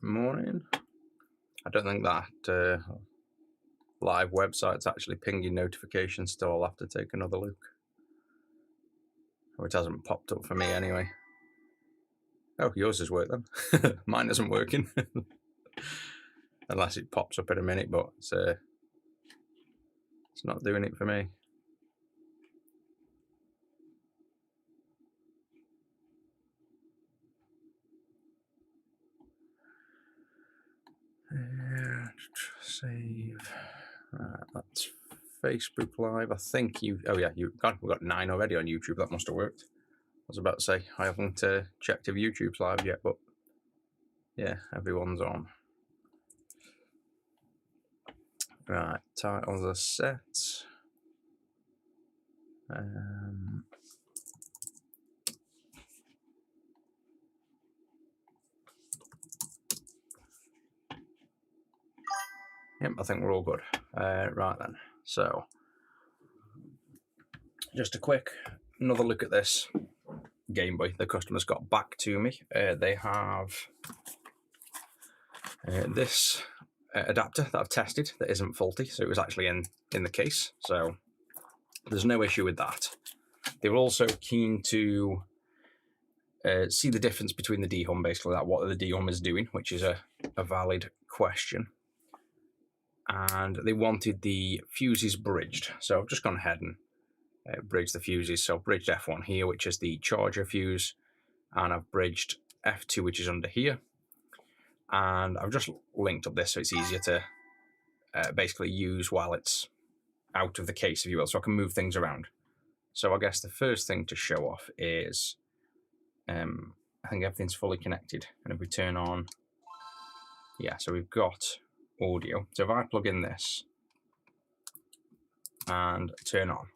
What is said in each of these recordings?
Morning. I don't think that live website's actually pinging notifications still. I'll have to take another look. Or it hasn't popped up for me anyway. Oh, yours has worked then. Mine isn't working. Unless it pops up in a minute, but it's not doing it for me. Save. Right, that's Facebook Live. I think you. Oh yeah, we've got 9 already on YouTube. That must have worked. I was about to say I haven't checked if YouTube's live yet, but yeah, everyone's on. Right, titles are set. Yep, I think we're all good. Right then, so just another look at this Game Boy. The customer's got back to me. They have this adapter that I've tested that isn't faulty, so it was actually in the case, so there's no issue with that. They were also keen to see the difference between the dehum, basically, that what the dehum is doing, which is a valid question. And they wanted the fuses bridged. So I've just gone ahead and bridged the fuses. So I've bridged F1 here, which is the charger fuse, and I've bridged F2, which is under here. And I've just linked up this so it's easier to basically use while it's out of the case, if you will, so I can move things around. So I guess the first thing to show off is I think everything's fully connected. And if we turn on, yeah, so we've got audio. So if I plug in this and turn on,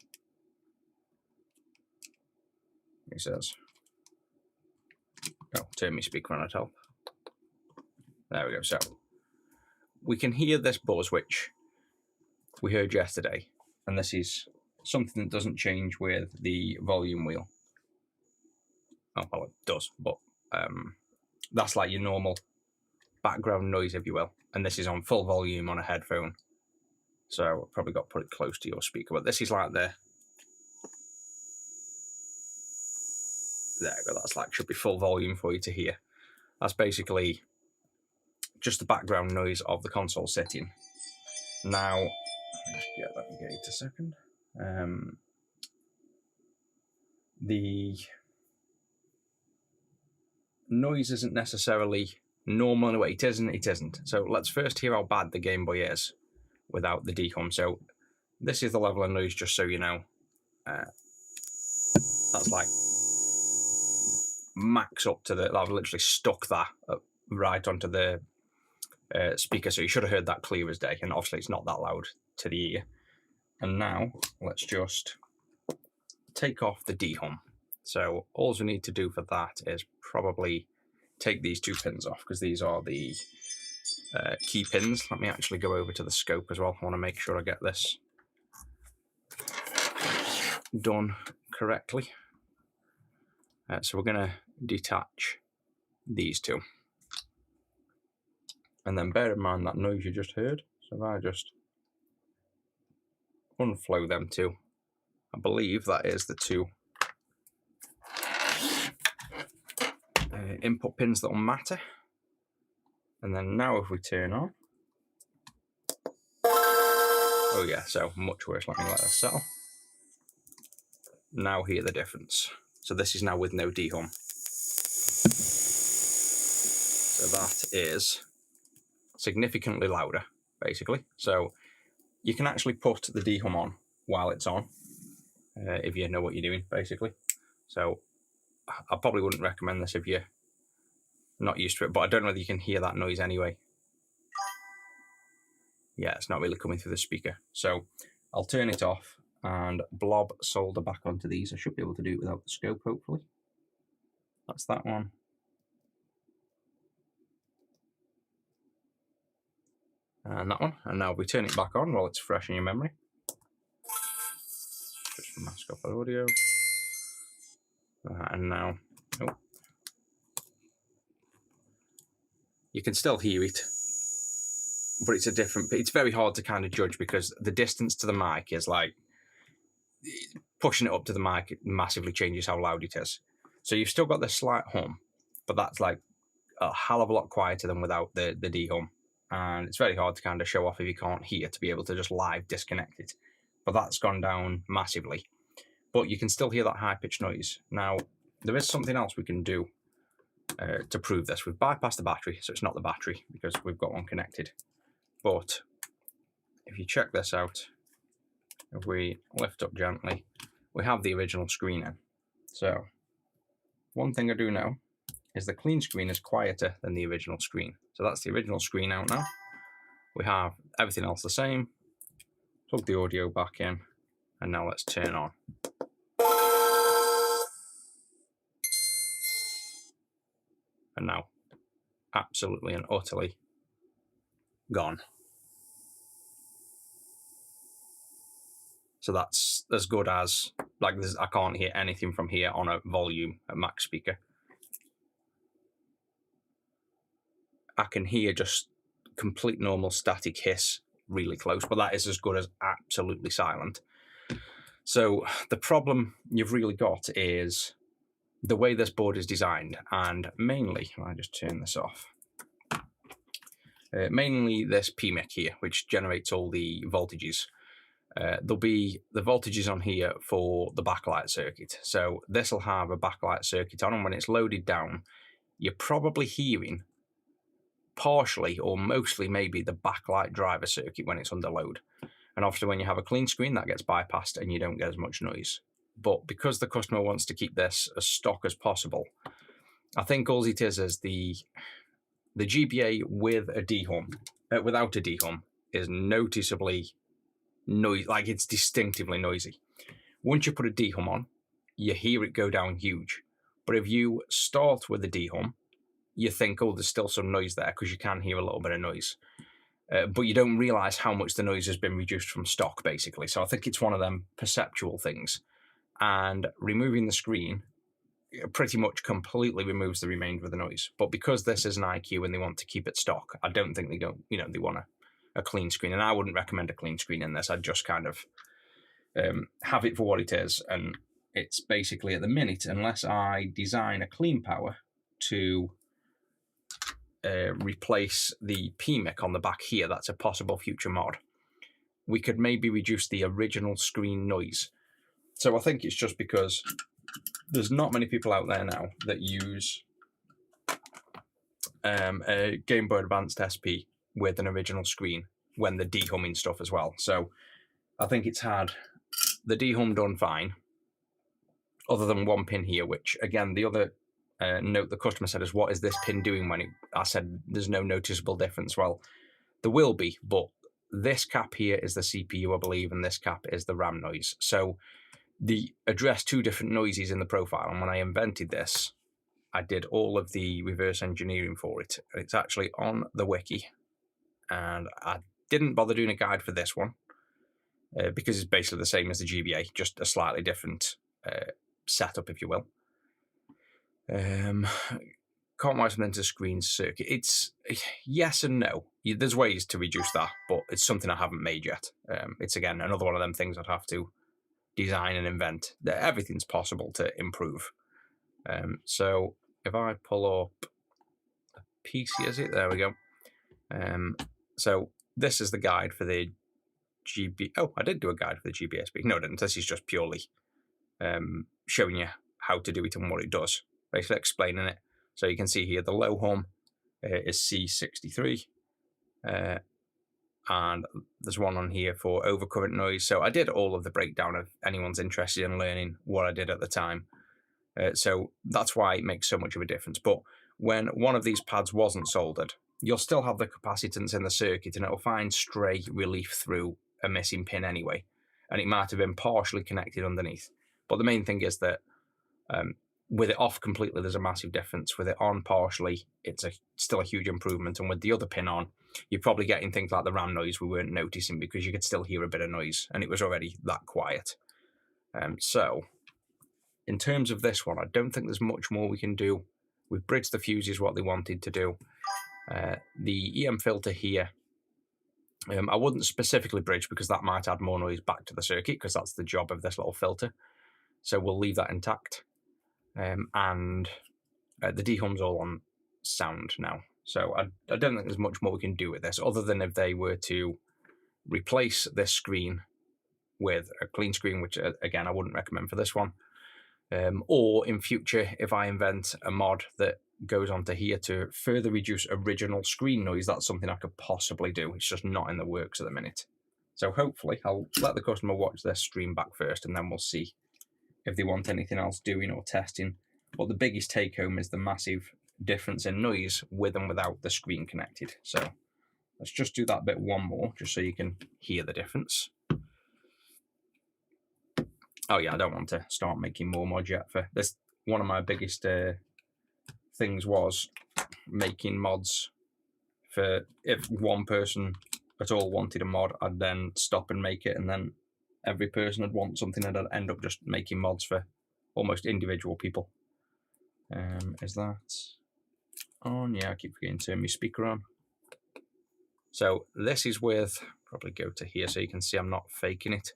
it says, oh, turn me speaker on at help. There we go. So we can hear this buzz, which we heard yesterday, and this is something that doesn't change with the volume wheel. Oh, well, it does, but that's like your normal background noise, if you will. And this is on full volume on a headphone. So I've probably got to put it close to your speaker, but this is like there we go, that's like, should be full volume for you to hear. That's basically just the background noise of the console sitting. Now, just get that gate a second. The noise isn't necessarily normal in a way. It isn't. So let's first hear how bad the Game Boy is without the dehum. So this is the level of noise, just so you know. That's like max up to I've literally stuck that right onto the speaker, so you should have heard that clear as day, and obviously it's not that loud to the ear. And now let's just take off the dehum. So all we need to do for that is probably take these 2 pins off, because these are the key pins. Let me actually go over to the scope as well. I want to make sure I get this done correctly. So we're going to detach these 2. And then bear in mind that noise you just heard. So if I just unflow them 2, I believe that is the 2 input pins that will matter. And then now if we turn on, oh yeah, so much worse. Let me let that settle. Now hear the difference. So this is now with no dehum. So that is significantly louder, basically. So you can actually put the dehum on while it's on, if you know what you're doing, basically. So I probably wouldn't recommend this if you're not used to it, but I don't know whether you can hear that noise anyway. Yeah, it's not really coming through the speaker. So I'll turn it off and blob solder back onto these. I should be able to do it without the scope, hopefully. That's that one. And that one. And now we turn it back on while it's fresh in your memory. Just mask off our audio. And now, oh. you can still hear it, but it's very hard to kind of judge because the distance to the mic is like, pushing it up to the mic massively changes how loud it is. So you've still got the slight hum, but that's like a hell of a lot quieter than without the de-hum. And it's very hard to kind of show off if you can't hear, to be able to just live disconnect it. But that's gone down massively. But you can still hear that high-pitched noise. Now, there is something else we can do to prove this. We've bypassed the battery, so it's not the battery because we've got one connected. But if you check this out, if we lift up gently, we have the original screen in. So one thing I do know is the clean screen is quieter than the original screen. So that's the original screen out now. We have everything else the same. Plug the audio back in, and now let's turn on. And now, absolutely and utterly gone. So that's as good as, like, I can't hear anything from here on a volume at max speaker. I can hear just complete normal static hiss really close, but that is as good as absolutely silent. So the problem you've really got is the way this board is designed, and mainly, I just turn this off, mainly this PMIC here, which generates all the voltages. There'll be the voltages on here for the backlight circuit. So this will have a backlight circuit on, and when it's loaded down, you're probably hearing partially or mostly maybe the backlight driver circuit when it's under load. And often when you have a clean screen, that gets bypassed and you don't get as much noise. But because the customer wants to keep this as stock as possible, I think all it is the GBA with a de-hum, without a de-hum, is noticeably noisy, like it's distinctively noisy. Once you put a de-hum on, you hear it go down huge. But if you start with a de-hum, you think, oh, there's still some noise there, because you can hear a little bit of noise. But you don't realize how much the noise has been reduced from stock, basically. So I think it's one of them perceptual things. And removing the screen pretty much completely removes the remainder of the noise. But because this is an iQue and they want to keep it stock, I don't think they want a clean screen. And I wouldn't recommend a clean screen in this. I'd just kind of have it for what it is. And it's basically, at the minute, unless I design a clean power to replace the PMIC on the back here, that's a possible future mod, we could maybe reduce the original screen noise. So I think it's just because there's not many people out there now that use a Game Boy Advanced SP with an original screen when they're de-humming stuff as well. So I think it's had the de-hum done fine, other than one pin here, which, again, the other note the customer said is, what is this pin doing? I said there's no noticeable difference. Well, there will be, but this cap here is the CPU, I believe, and this cap is the RAM noise. So they address two different noises in the profile, and when I invented this, I did all of the reverse engineering for it. It's actually on the wiki, and I didn't bother doing a guide for this one because it's basically the same as the GBA, just a slightly different setup, if you will. Can't wire something into the screen circuit. It's yes and no. There's ways to reduce that, but it's something I haven't made yet. It's, again, another one of them things I'd have to design and invent. Everything's possible to improve. So if I pull up a PC, is it? There we go. So this is the guide for the GB. Oh, I did do a guide for the GBSB. No, I didn't. This is just purely showing you how to do it and what it does. Basically explaining it. So you can see here the low hum is C63. And there's one on here for overcurrent noise. So I did all of the breakdown if anyone's interested in learning what I did at the time. So that's why it makes so much of a difference. But when one of these pads wasn't soldered, you'll still have the capacitance in the circuit, and it'll find stray relief through a missing pin anyway. And it might have been partially connected underneath. But the main thing is that with it off completely, there's a massive difference. With it on partially, it's still a huge improvement. And with the other pin on, you're probably getting things like the RAM noise we weren't noticing, because you could still hear a bit of noise, and it was already that quiet. So in terms of this one, I don't think there's much more we can do. We've bridged the fuses, what they wanted to do. The EM filter here, I wouldn't specifically bridge because that might add more noise back to the circuit, because that's the job of this little filter. So we'll leave that intact. And the dehum's all on sound now. So I don't think there's much more we can do with this, other than if they were to replace this screen with a clean screen, which again I wouldn't recommend for this one. Or in future, if I invent a mod that goes onto here to further reduce original screen noise, that's something I could possibly do. It's just not in the works at the minute. So hopefully I'll let the customer watch their stream back first, and then we'll see if they want anything else doing or testing. But the biggest take home is the massive difference in noise with and without the screen connected. So let's just do that bit one more, just so you can hear the difference. Oh yeah, I don't want to start making more mods yet for this. One of my biggest things was making mods for, if one person at all wanted a mod, I'd then stop and make it, and then every person would want something, and I'd end up just making mods for almost individual people. Is that on? Yeah, I keep forgetting to turn my speaker on. So this is with, probably go to here so you can see I'm not faking it.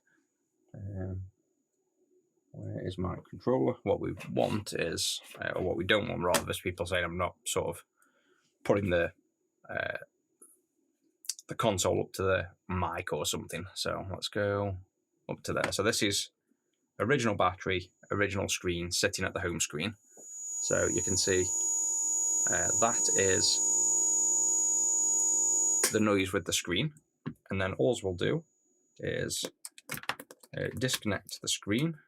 Where is my controller? What we want is, or what we don't want rather, is people saying I'm not sort of putting the console up to the mic or something. So let's go up to there. So this is original battery, original screen sitting at the home screen. So you can see that is the noise with the screen. And then all we'll do is disconnect the screen.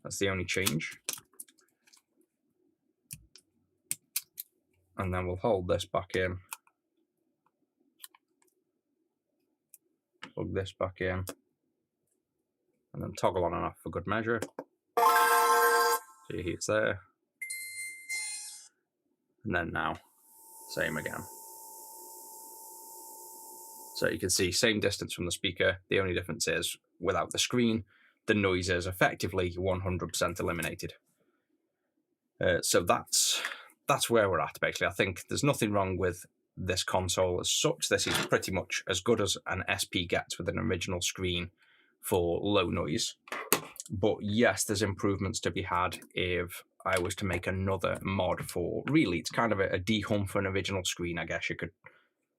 That's the only change. And then we'll hold this back in. Plug this back in. And then toggle on and off for good measure. So you hear it's there. And then now, same again. So you can see same distance from the speaker. The only difference is without the screen, the noise is effectively 100% eliminated. So that's where we're at, basically. I think there's nothing wrong with this console as such. This is pretty much as good as an SP gets with an original screen for low noise. But yes, there's improvements to be had if I was to make another mod for, really, it's kind of a dehum for an original screen, I guess you could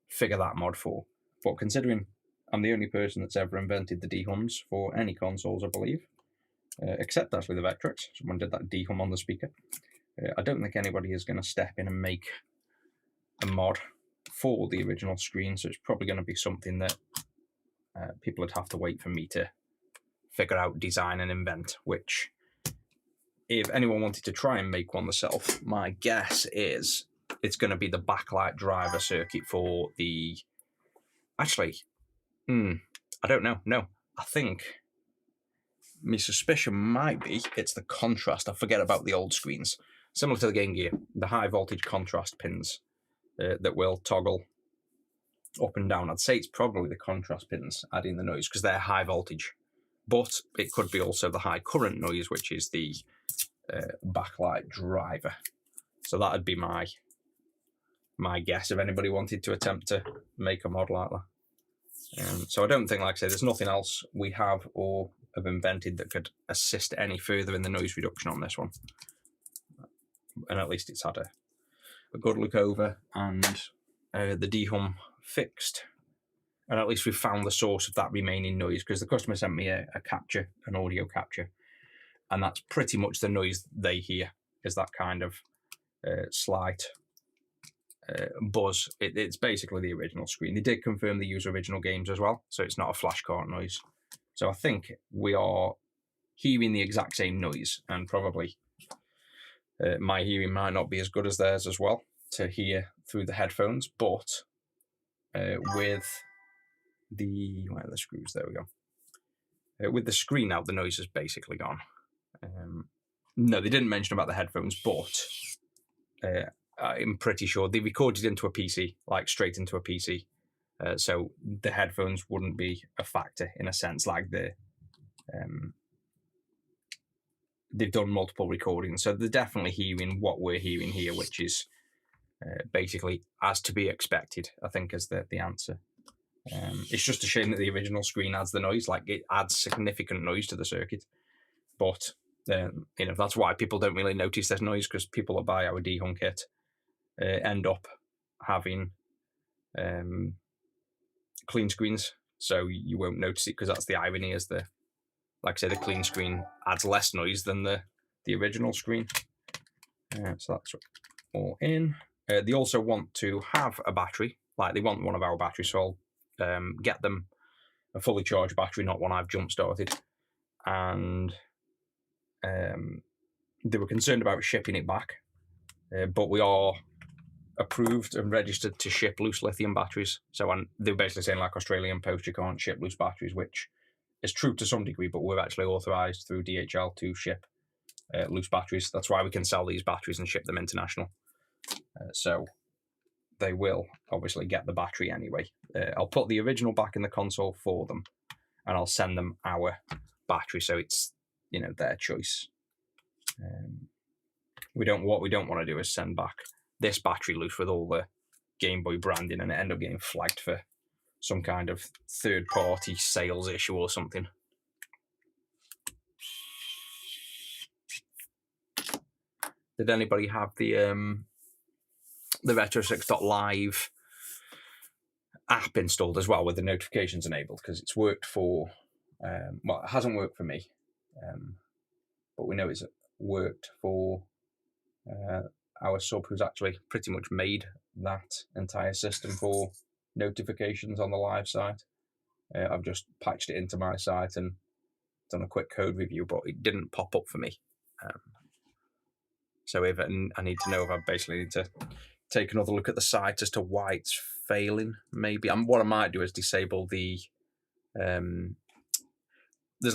figure that mod for. But considering I'm the only person that's ever invented the dehums for any consoles, I believe, except actually the Vectrex. Someone did that dehum on the speaker. I don't think anybody is going to step in and make a mod for the original screen, so it's probably going to be something that people would have to wait for me to figure out, design and invent, which, if anyone wanted to try and make one themselves, my guess is it's going to be the backlight driver circuit for the... Actually, I don't know. No, I think my suspicion might be it's the contrast. I forget about the old screens. Similar to the Game Gear, the high voltage contrast pins that will toggle up and down. I'd say it's probably the contrast pins adding the noise because they're high voltage. But it could be also the high current noise, which is the backlight driver. So that would be my guess if anybody wanted to attempt to make a mod like that. So I don't think, like I say, there's nothing else we have or have invented that could assist any further in the noise reduction on this one. And at least it's had a good look over and the dehum fixed. And at least we've found the source of that remaining noise, because the customer sent me a capture, an audio capture, and that's pretty much the noise they hear, is that kind of slight buzz. It's basically the original screen. They did confirm they use original games as well, so it's not a flashcard noise. So I think we are hearing the exact same noise, and probably my hearing might not be as good as theirs as well to hear through the headphones, but with the, where are the screws? There we go. With the screen out, the noise is basically gone. No, they didn't mention about the headphones, but I'm pretty sure they recorded into a PC, like straight into a PC. So the headphones wouldn't be a factor in a sense, like they've done multiple recordings. So they're definitely hearing what we're hearing here, which is basically, as to be expected, I think is the answer. It's just a shame that the original screen adds the noise. Like, it adds significant noise to the circuit. But, that's why people don't really notice there's noise, because people that buy our dehung kit end up having clean screens. So you won't notice it, because that's the irony, is like I say, the clean screen adds less noise than the original screen. So that's all in. They also want to have a battery. Like, they want one of our batteries, so I'll get them a fully charged battery, not one I've jump-started. And they were concerned about shipping it back, but we are approved and registered to ship loose lithium batteries. So they were basically saying, like Australian Post, you can't ship loose batteries, which is true to some degree, but we're actually authorised through DHL to ship loose batteries. That's why we can sell these batteries and ship them international. So they will obviously get the battery anyway. I'll put the original back in the console for them, and I'll send them our battery, so it's their choice. What we don't want to do is send back this battery loose with all the Game Boy branding and it end up getting flagged for some kind of third-party sales issue or something. Did anybody have the Retro6.live app installed as well with the notifications enabled? Because it's worked for, well, it hasn't worked for me, but we know it's worked for our sub, who's actually pretty much made that entire system for notifications on the live site. I've just patched it into my site and done a quick code review, but it didn't pop up for me. So I need to know if I basically need to take another look at the site as to why it's failing. Maybe what I might do is disable the. There's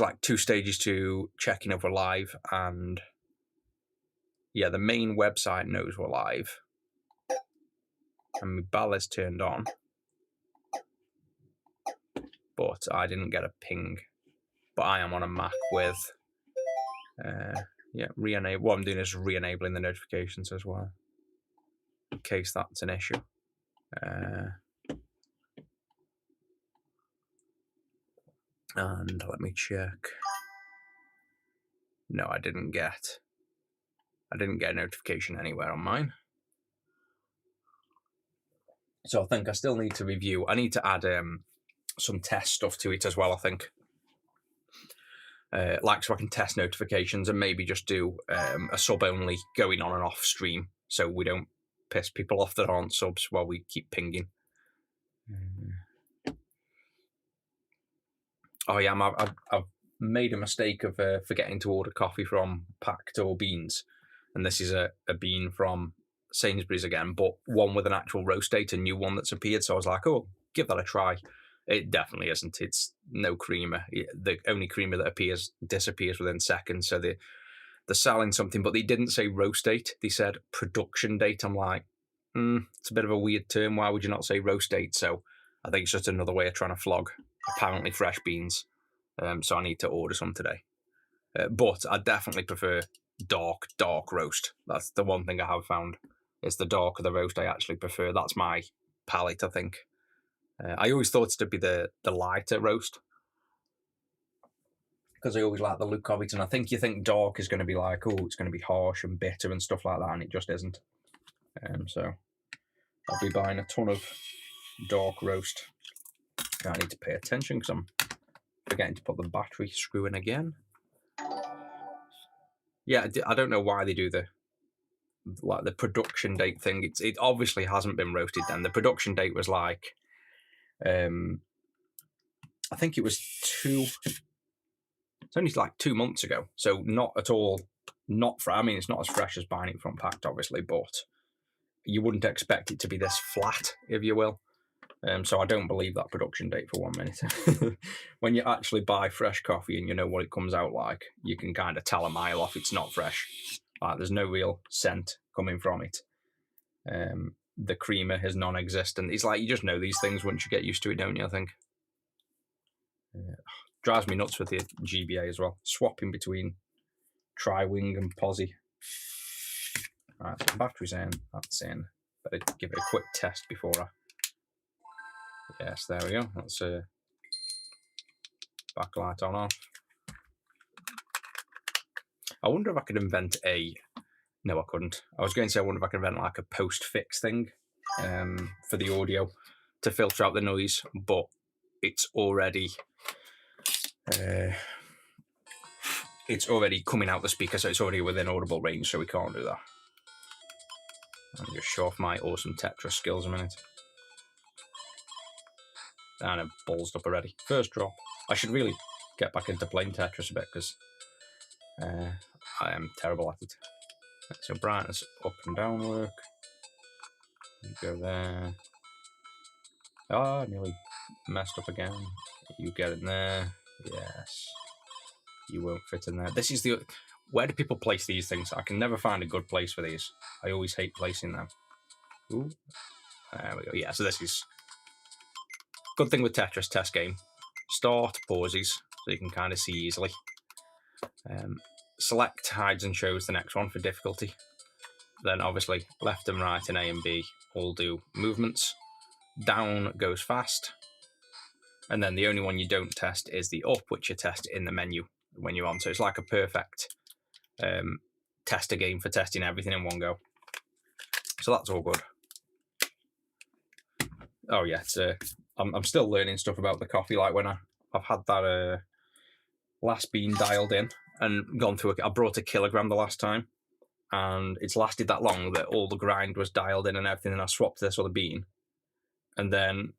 like 2 stages to checking if we're live, and yeah, the main website knows we're live, and my bell is turned on, but I didn't get a ping. But I am on a Mac with, re-enable. What I'm doing is re-enabling the notifications as well, in case that's an issue. And let me check. No, I didn't get a notification anywhere on mine. So I think I still need to review. I need to add some test stuff to it as well, I think. Like, so I can test notifications and maybe just do a sub only going on and off stream, so we don't piss people off that aren't subs while we keep pinging. Oh yeah, I've made a mistake of forgetting to order coffee from Packed or Beans, and this is a bean from Sainsbury's again, but one with an actual roast date, a new one that's appeared. So I was like, oh, give that a try. It definitely isn't. It's no creamer. The only creamer that disappears within seconds. So they're selling something, but they didn't say roast date. They said production date. I'm like, it's a bit of a weird term. Why would you not say roast date? So I think it's just another way of trying to flog apparently fresh beans. So I need to order some today. But I definitely prefer dark roast. That's the one thing I have found. Is the darker the roast I actually prefer. That's my palate, I think. I always thought it to be the lighter roast, because I always like the look of it, and I think you think dark is going to be like, oh, it's going to be harsh and bitter and stuff like that, and it just isn't. So I'll be buying a ton of dark roast. I need to pay attention because I'm forgetting to put the battery screw in again. Yeah, I don't know why they do the production date thing. It obviously hasn't been roasted then. The production date was like, I think it was it's only like 2 months ago. So not at all, I mean, it's not as fresh as buying it from Packed, obviously, but you wouldn't expect it to be this flat, if you will. So I don't believe that production date for 1 minute. When you actually buy fresh coffee and you know what it comes out like, you can kind of tell a mile off it's not fresh. There's no real scent coming from it. The creamer is non-existent. It's like, you just know these things once you get used to it, don't you, I think? Drives me nuts with the GBA as well. Swapping between Tri-Wing and Posy. Right, so battery's in, that's in. Better give it a quick test before I... Yes, there we go. That's backlight on off. I wonder if I could invent a... No, I couldn't. I was going to say I wonder if I could invent like a post-fix thing for the audio to filter out the noise, but it's already coming out the speaker, so it's already within audible range, so we can't do that. I'll just show off my awesome Tetris skills a minute. And it ballsed up already. First drop. I should really get back into playing Tetris a bit because I am terrible at it. So brightness up and down work. You go there. Ah, nearly messed up again. You get in there. Yes. You won't fit in there. This is the... Where do people place these things? I can never find a good place for these. I always hate placing them. Ooh. There we go. Yeah, so this is... Good thing with Tetris test game. Start, pauses, so you can kind of see easily. Select, hides and shows the next one for difficulty. Then obviously left and right and A and B all do movements. Down goes fast. And then the only one you don't test is the up, which you test in the menu when you're on. So it's like a perfect tester game for testing everything in one go. So that's all good. Oh yeah, it's I'm still learning stuff about the coffee. Like when I've had that last bean dialed in and gone through. I brought a kilogram the last time, and it's lasted that long that all the grind was dialed in and everything. And I swapped this other bean, and then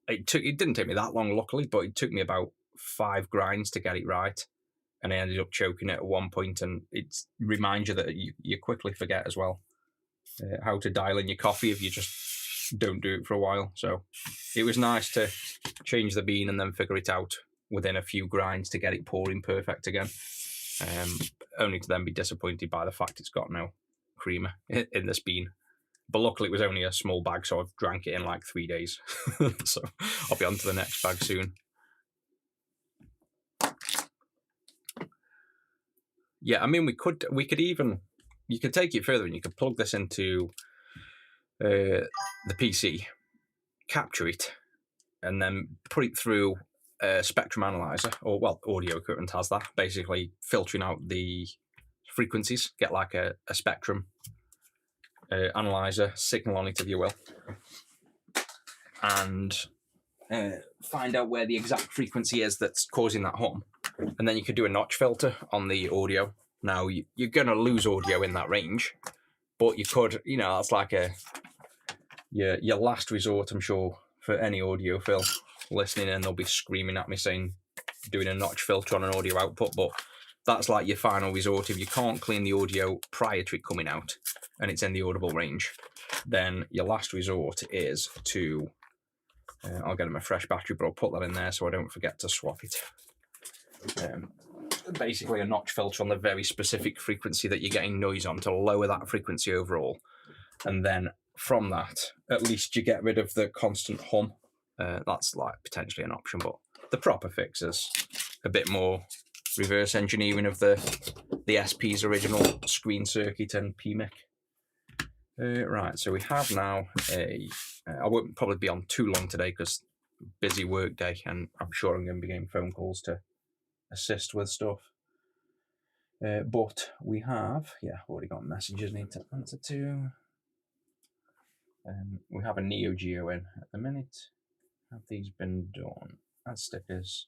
it didn't take me that long, luckily, but it took me about 5 grinds to get it right. And I ended up choking it at one point, and it reminds you that you quickly forget as well how to dial in your coffee if you just don't do it for a while. So it was nice to change the bean and then figure it out within a few grinds to get it pouring perfect again. Only to then be disappointed by the fact it's got no creamer in this bean. But luckily it was only a small bag, so I've drank it in like 3 days. So I'll be on to the next bag soon. Yeah, I mean, we could even, you could take it further and you could plug this into the PC, capture it, and then put it through a spectrum analyzer, or well, audio equipment has that, basically filtering out the frequencies, get like a spectrum analyzer, signal on it if you will, and find out where the exact frequency is that's causing that hum. And then you could do a notch filter on the audio. Now, you're going to lose audio in that range, but you could, you know, that's like your last resort, I'm sure, for any audiophile listening, and they'll be screaming at me saying, doing a notch filter on an audio output, but that's like your final resort. If you can't clean the audio prior to it coming out, and it's in the audible range, then your last resort is to, I'll get him a fresh battery, but I'll put that in there so I don't forget to swap it. Basically a notch filter on the very specific frequency that you're getting noise on to lower that frequency overall, and then from that at least you get rid of the constant hum. That's like potentially an option, but the proper fix is a bit more reverse engineering of the SP's original screen circuit and PMIC. Right, so we have now I won't probably be on too long today because busy work day, and I'm sure I'm going to be getting phone calls to assist with stuff. But we have, already got messages I need to answer to. We have a Neo Geo in at the minute. Have these been done? Add stickers.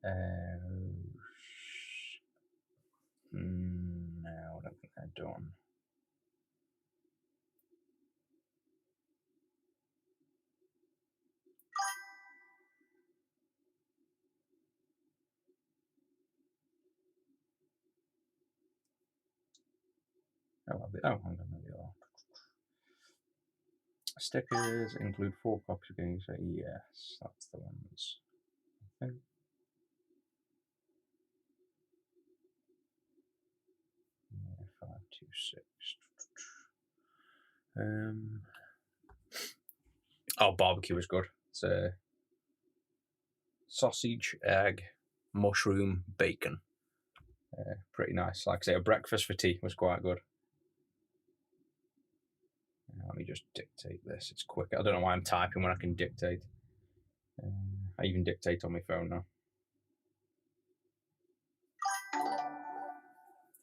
No, I don't think they're done. Hang on, there they are. Stickers include 4 copies of games. Yes, that's the ones. I think. Yeah, 5, 2, 6. Oh, barbecue is good. It's sausage, egg, mushroom, bacon. Pretty nice. Like I say, a breakfast for tea was quite good. just dictate this. It's quick. I don't know why I'm typing when I can dictate. I even dictate on my phone now.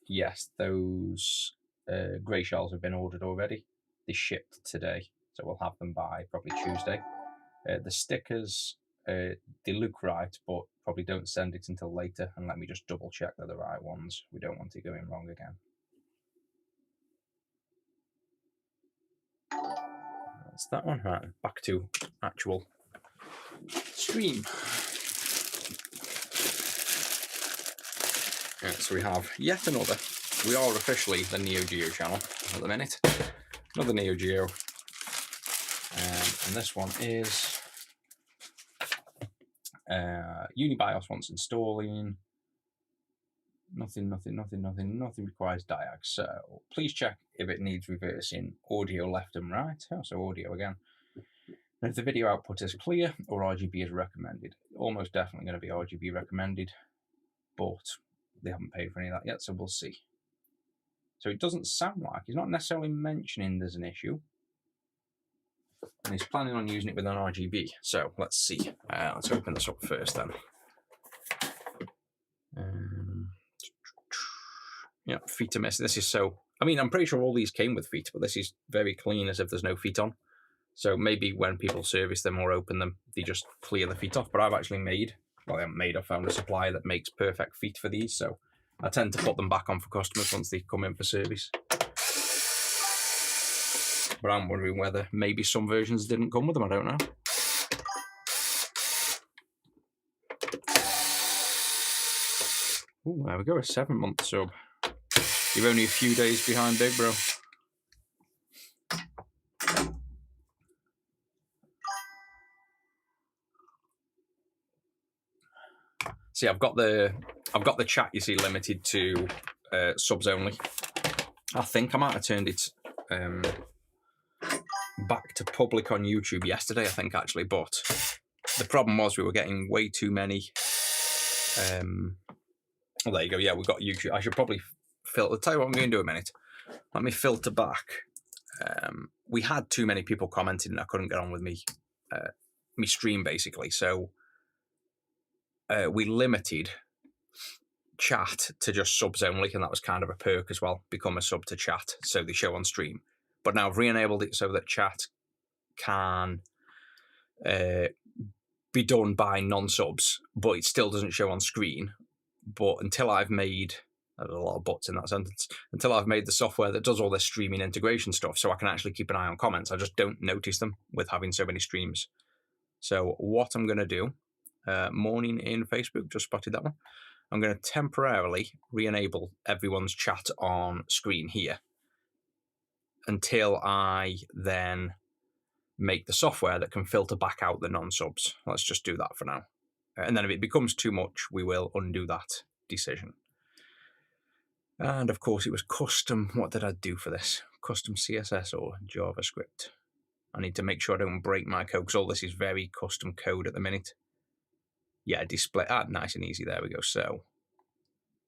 Yes, those grey shells have been ordered already. They shipped today, so we'll have them by probably Tuesday. The stickers, they look right, but probably don't send it until later. And let me just double check they're the right ones. We don't want it going wrong again. That's that one. Right, back to actual stream. Right, so we have yet another. We are officially the Neo Geo channel at the minute. Another Neo Geo. And this one is UniBIOS wants installing. Nothing requires diag. So please check if it needs reversing audio left and right. Oh, so audio again. And if the video output is clear or RGB is recommended. Almost definitely going to be RGB recommended, but they haven't paid for any of that yet, so we'll see. So it doesn't sound like he's not necessarily mentioning there's an issue. And he's planning on using it with an RGB. So let's see. Let's open this up first then. Yeah, feet are missing. This is so... I mean, I'm pretty sure all these came with feet, but this is very clean as if there's no feet on. So maybe when people service them or open them, they just clear the feet off. But I've actually made... Well, I haven't made. I found a supplier that makes perfect feet for these. So I tend to put them back on for customers once they come in for service. But I'm wondering whether maybe some versions didn't come with them. I don't know. Ooh, there we go. A 7-month sub. You're only a few days behind, big bro. See, I've got the chat, you see, limited to subs only. I think I might have turned it back to public on YouTube yesterday, I think, actually. But the problem was we were getting way too many. Well, there you go. Yeah, we've got YouTube. I should probably filter. I'll tell you what I'm going to do in a minute. Let me filter back. We had too many people commenting and I couldn't get on with me stream, basically. So we limited chat to just subs only, and that was kind of a perk as well. Become a sub to chat, so they show on stream. But now I've re-enabled it so that chat can be done by non-subs, but it still doesn't show on screen. But until I've made... There's a lot of buts in that sentence. Until I've made the software that does all this streaming integration stuff, so I can actually keep an eye on comments. I just don't notice them with having so many streams. So what I'm going to do, morning in Facebook, just spotted that one. I'm going to temporarily re-enable everyone's chat on screen here until I then make the software that can filter back out the non-subs. Let's just do that for now. And then if it becomes too much, we will undo that decision. And of course it was custom. What did I do for this? Custom CSS or JavaScript. I need to make sure I don't break my code because all this is very custom code at the minute. Yeah, display. Nice and easy. There we go. So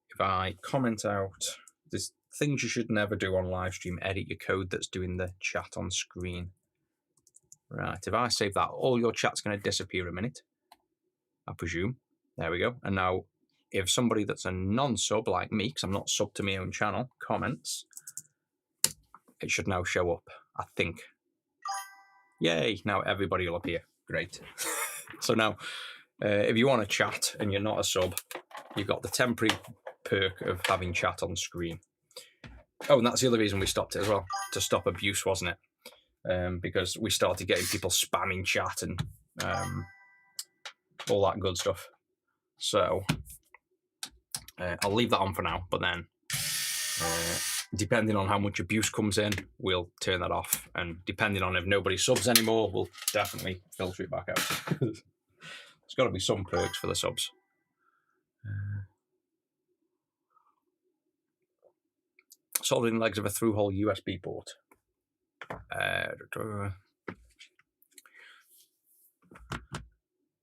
if I comment out, there's things you should never do on live stream. Edit your code that's doing the chat on screen. Right. If I save that, all your chat's going to disappear a minute, I presume. There we go. And now if somebody that's a non-sub like me, because I'm not sub to my own channel, comments, it should now show up, I think. Yay, now everybody will appear. Great. So now, if you want to chat and you're not a sub, you've got the temporary perk of having chat on screen. Oh, and that's the other reason we stopped it as well, to stop abuse, wasn't it? Because we started getting people spamming chat and all that good stuff. So I'll leave that on for now, but then depending on how much abuse comes in, we'll turn that off. And depending on if nobody subs anymore, we'll definitely filter it back out. There's got to be some perks for the subs. Soldering legs of a through-hole USB port. I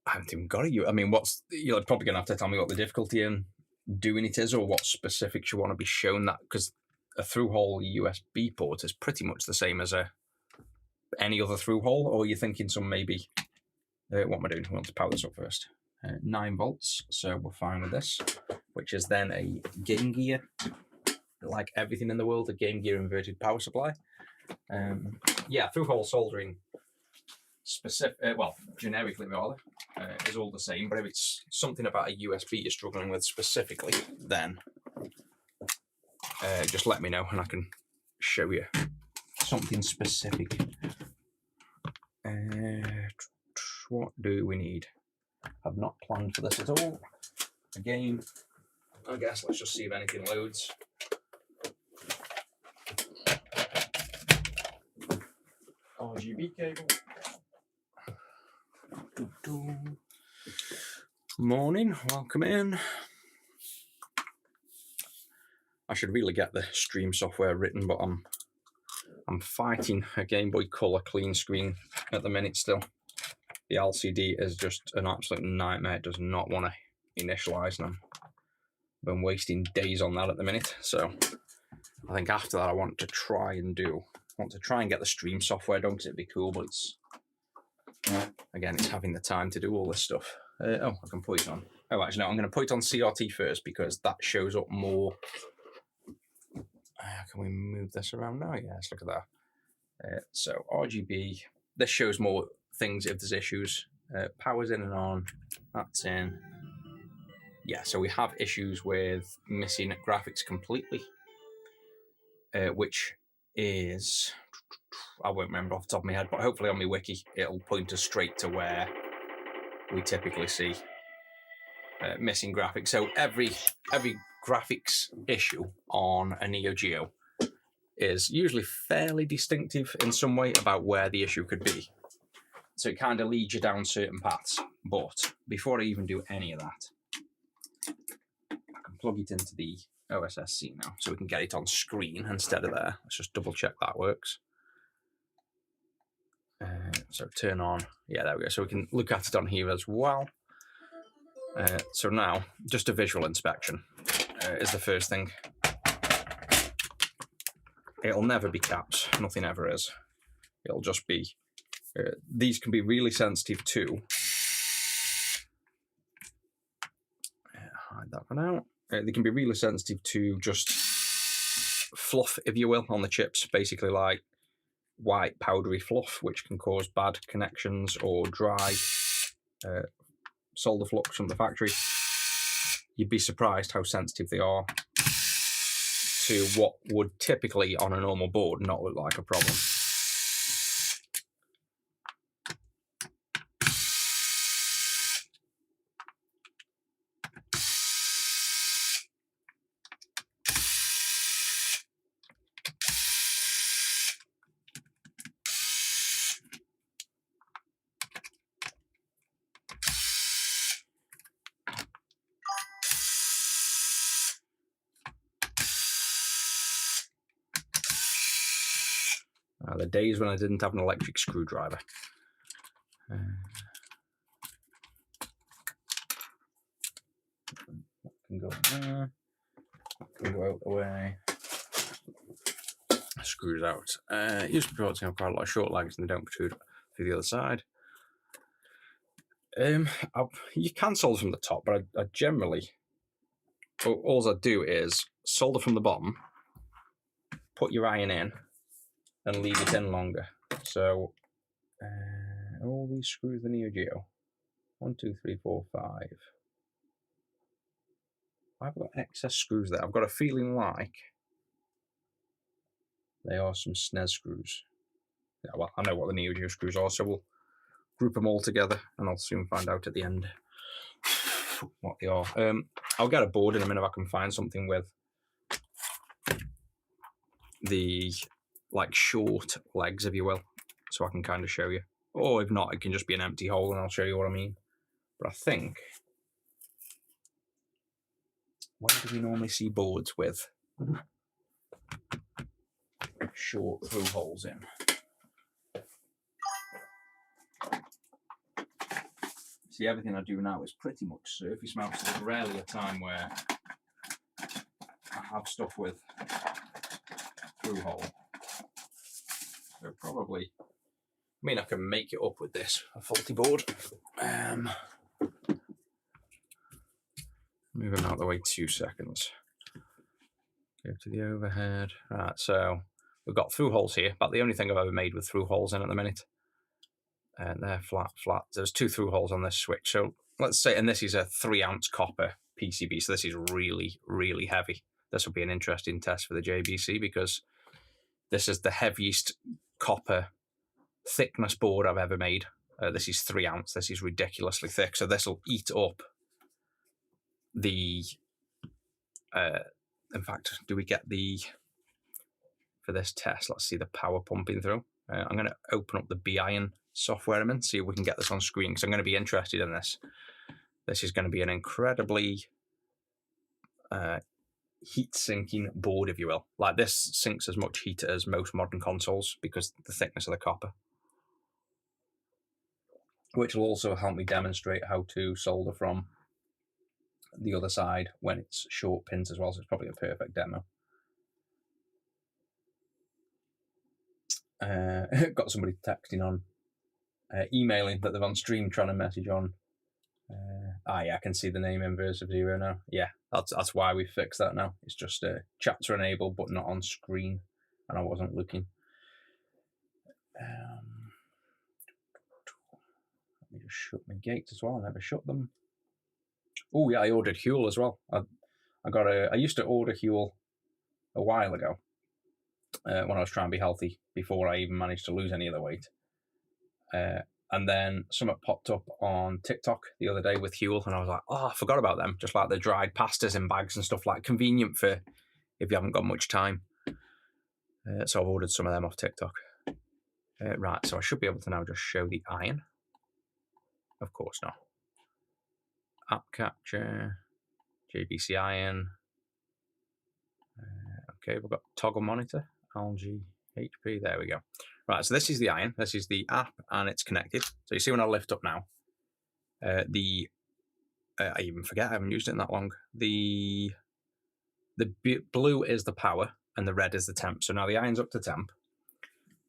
haven't even got it. I mean, you're probably going to have to tell me what the difficulty in doing it is or what specifics you want to be shown that, because a through-hole USB port is pretty much the same as a any other through hole, or you're thinking some maybe, what am I doing? I want to power this up first. 9 volts, so we're fine with this, which is then a Game Gear, like everything in the world, a Game Gear inverted power supply. Yeah, through hole soldering, well, generically rather, is all the same, but if it's something about a USB you're struggling with specifically, then just let me know and I can show you something specific. What do we need? I've not planned for this at all. Again, I guess let's just see if anything loads. RGB cable. Morning, welcome in. I should really get the stream software written, but I'm fighting a Game Boy Color clean screen at the minute still. The LCD is just an absolute nightmare. It does not want to initialize, and I've been wasting days on that at the minute. So I think after that I want to try and get the stream software done, because it'd be cool, but it's again, it's having the time to do all this stuff. Oh, I can put it on. Oh, actually, no, I'm going to put it on CRT first because that shows up more. Can we move this around now? Yes, look at that. So RGB, this shows more things if there's issues. Power's in and on, that's in. Yeah, so we have issues with missing graphics completely, which is, I won't remember off the top of my head, but hopefully on my wiki it'll point us straight to where we typically see missing graphics. So every graphics issue on a Neo Geo is usually fairly distinctive in some way about where the issue could be. So it kind of leads you down certain paths. But before I even do any of that, I can plug it into the OSSC now so we can get it on screen instead of there. Let's just double check that works. So turn on, yeah, there we go. So we can look at it on here as well. So now, just a visual inspection is the first thing. It'll never be caps, nothing ever is. It'll just be, these can be really sensitive to, hide that one out. They can be really sensitive to just fluff, if you will, on the chips, basically like white powdery fluff, which can cause bad connections or dry solder flux from the factory. You'd be surprised how sensitive they are to what would typically on a normal board not look like a problem. The days when I didn't have an electric screwdriver. Can go there. Can go out the way. Screws out. Used to be able to have quite a lot of short legs and they don't protrude through the other side. You can solder from the top, but I generally, all I do is solder from the bottom, put your iron in, and leave it in longer. So all these screws the Neo Geo. 1, 2, 3, 4, 5. I've got excess screws there. I've got a feeling like they are some SNES screws. Yeah, well, I know what the Neo Geo screws are, so we'll group them all together and I'll soon find out at the end what they are. I'll get a board in a minute if I can find something with the like short legs, if you will, so I can kind of show you. Or if not, it can just be an empty hole and I'll show you what I mean. But I think, where do we normally see boards with short through holes in? See, everything I do now is pretty much surface mount, so there's rarely a time where I have stuff with through hole. So probably mean, I can make it up with this, a faulty board. Move them out of the way 2 seconds. Go to the overhead. Right, so we've got through holes here, about the only thing I've ever made with through holes in at the minute. And they're flat. There's 2 through holes on this switch. So let's say, and this is a 3-ounce copper PCB, so this is really, really heavy. This will be an interesting test for the JBC because this is the heaviest copper thickness board I've ever made. This is 3 ounce. This is ridiculously thick. So this will eat up the. In fact, do we get the for this test? Let's see the power pumping through. I'm going to open up the B-Iron software I'm in, see if we can get this on screen because I'm going to be interested in this. This is going to be an incredibly heat-sinking board, if you will. Like this sinks as much heat as most modern consoles because the thickness of the copper. Which will also help me demonstrate how to solder from the other side when it's short pins as well, so it's probably a perfect demo. Got somebody texting on, emailing that they're on stream trying to message on. Yeah, I can see the name inverse of 0 now. Yeah, that's why we fixed that now. It's just chats are enabled but not on screen, and I wasn't looking. Let me just shut my gates as well. I never shut them. Oh yeah, I ordered Huel as well. I used to order Huel a while ago when I was trying to be healthy before I even managed to lose any of the weight. And then something popped up on TikTok the other day with Huel, and I was like, oh, I forgot about them. Just like the dried pastas in bags and stuff, like convenient for if you haven't got much time. So I've ordered some of them off TikTok. Right, so I should be able to now just show the iron. Of course not. App capture, JBC Iron. Okay, we've got toggle monitor, LG, HP, there we go. Right, so this is the iron, this is the app, and it's connected. So you see when I lift up now, I even forget, I haven't used it in that long. The blue is the power, and the red is the temp. So now the iron's up to temp.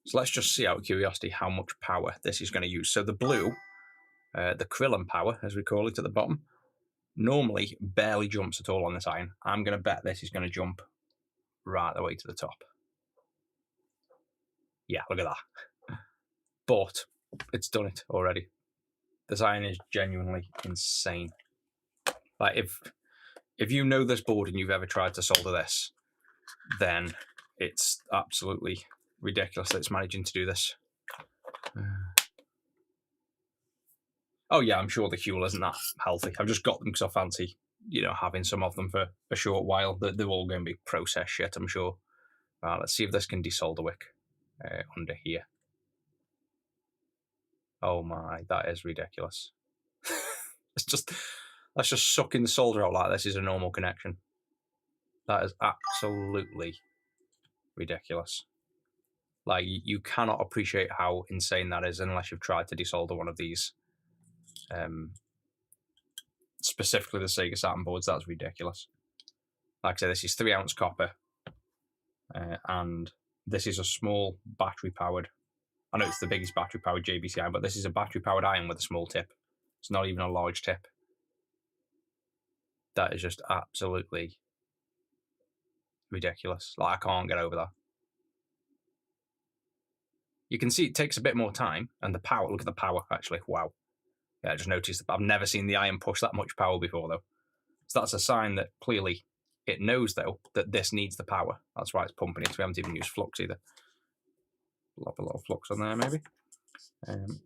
So let's just see out of curiosity how much power this is going to use. So the blue, the Krillin power, as we call it at the bottom, normally barely jumps at all on this iron. I'm going to bet this is going to jump right the way to the top. Yeah, look at that. But it's done it already. This iron is genuinely insane. Like if you know this board and you've ever tried to solder this, then it's absolutely ridiculous that it's managing to do this. Oh yeah, I'm sure the Huel isn't that healthy. I've just got them because I fancy, having some of them for a short while. They're all going to be processed shit, I'm sure. Right, let's see if this can desolder wick under here. Oh my, that is ridiculous. That's just sucking the solder out like this is a normal connection. That is absolutely ridiculous. Like, you cannot appreciate how insane that is unless you've tried to desolder one of these. Specifically the Sega Saturn boards, that's ridiculous. Like I say, this is 3 ounce copper, and this is a small battery powered. I know it's the biggest battery powered JBC iron, but this is a battery powered iron with a small tip. It's not even a large tip. That is just absolutely ridiculous. Like, I can't get over that. You can see it takes a bit more time, and the power, look at the power actually, wow. Yeah, I just noticed that I've never seen the iron push that much power before though. So that's a sign that clearly it knows though that this needs the power. That's why it's pumping it. So we haven't even used flux either. A lot of flux on there maybe.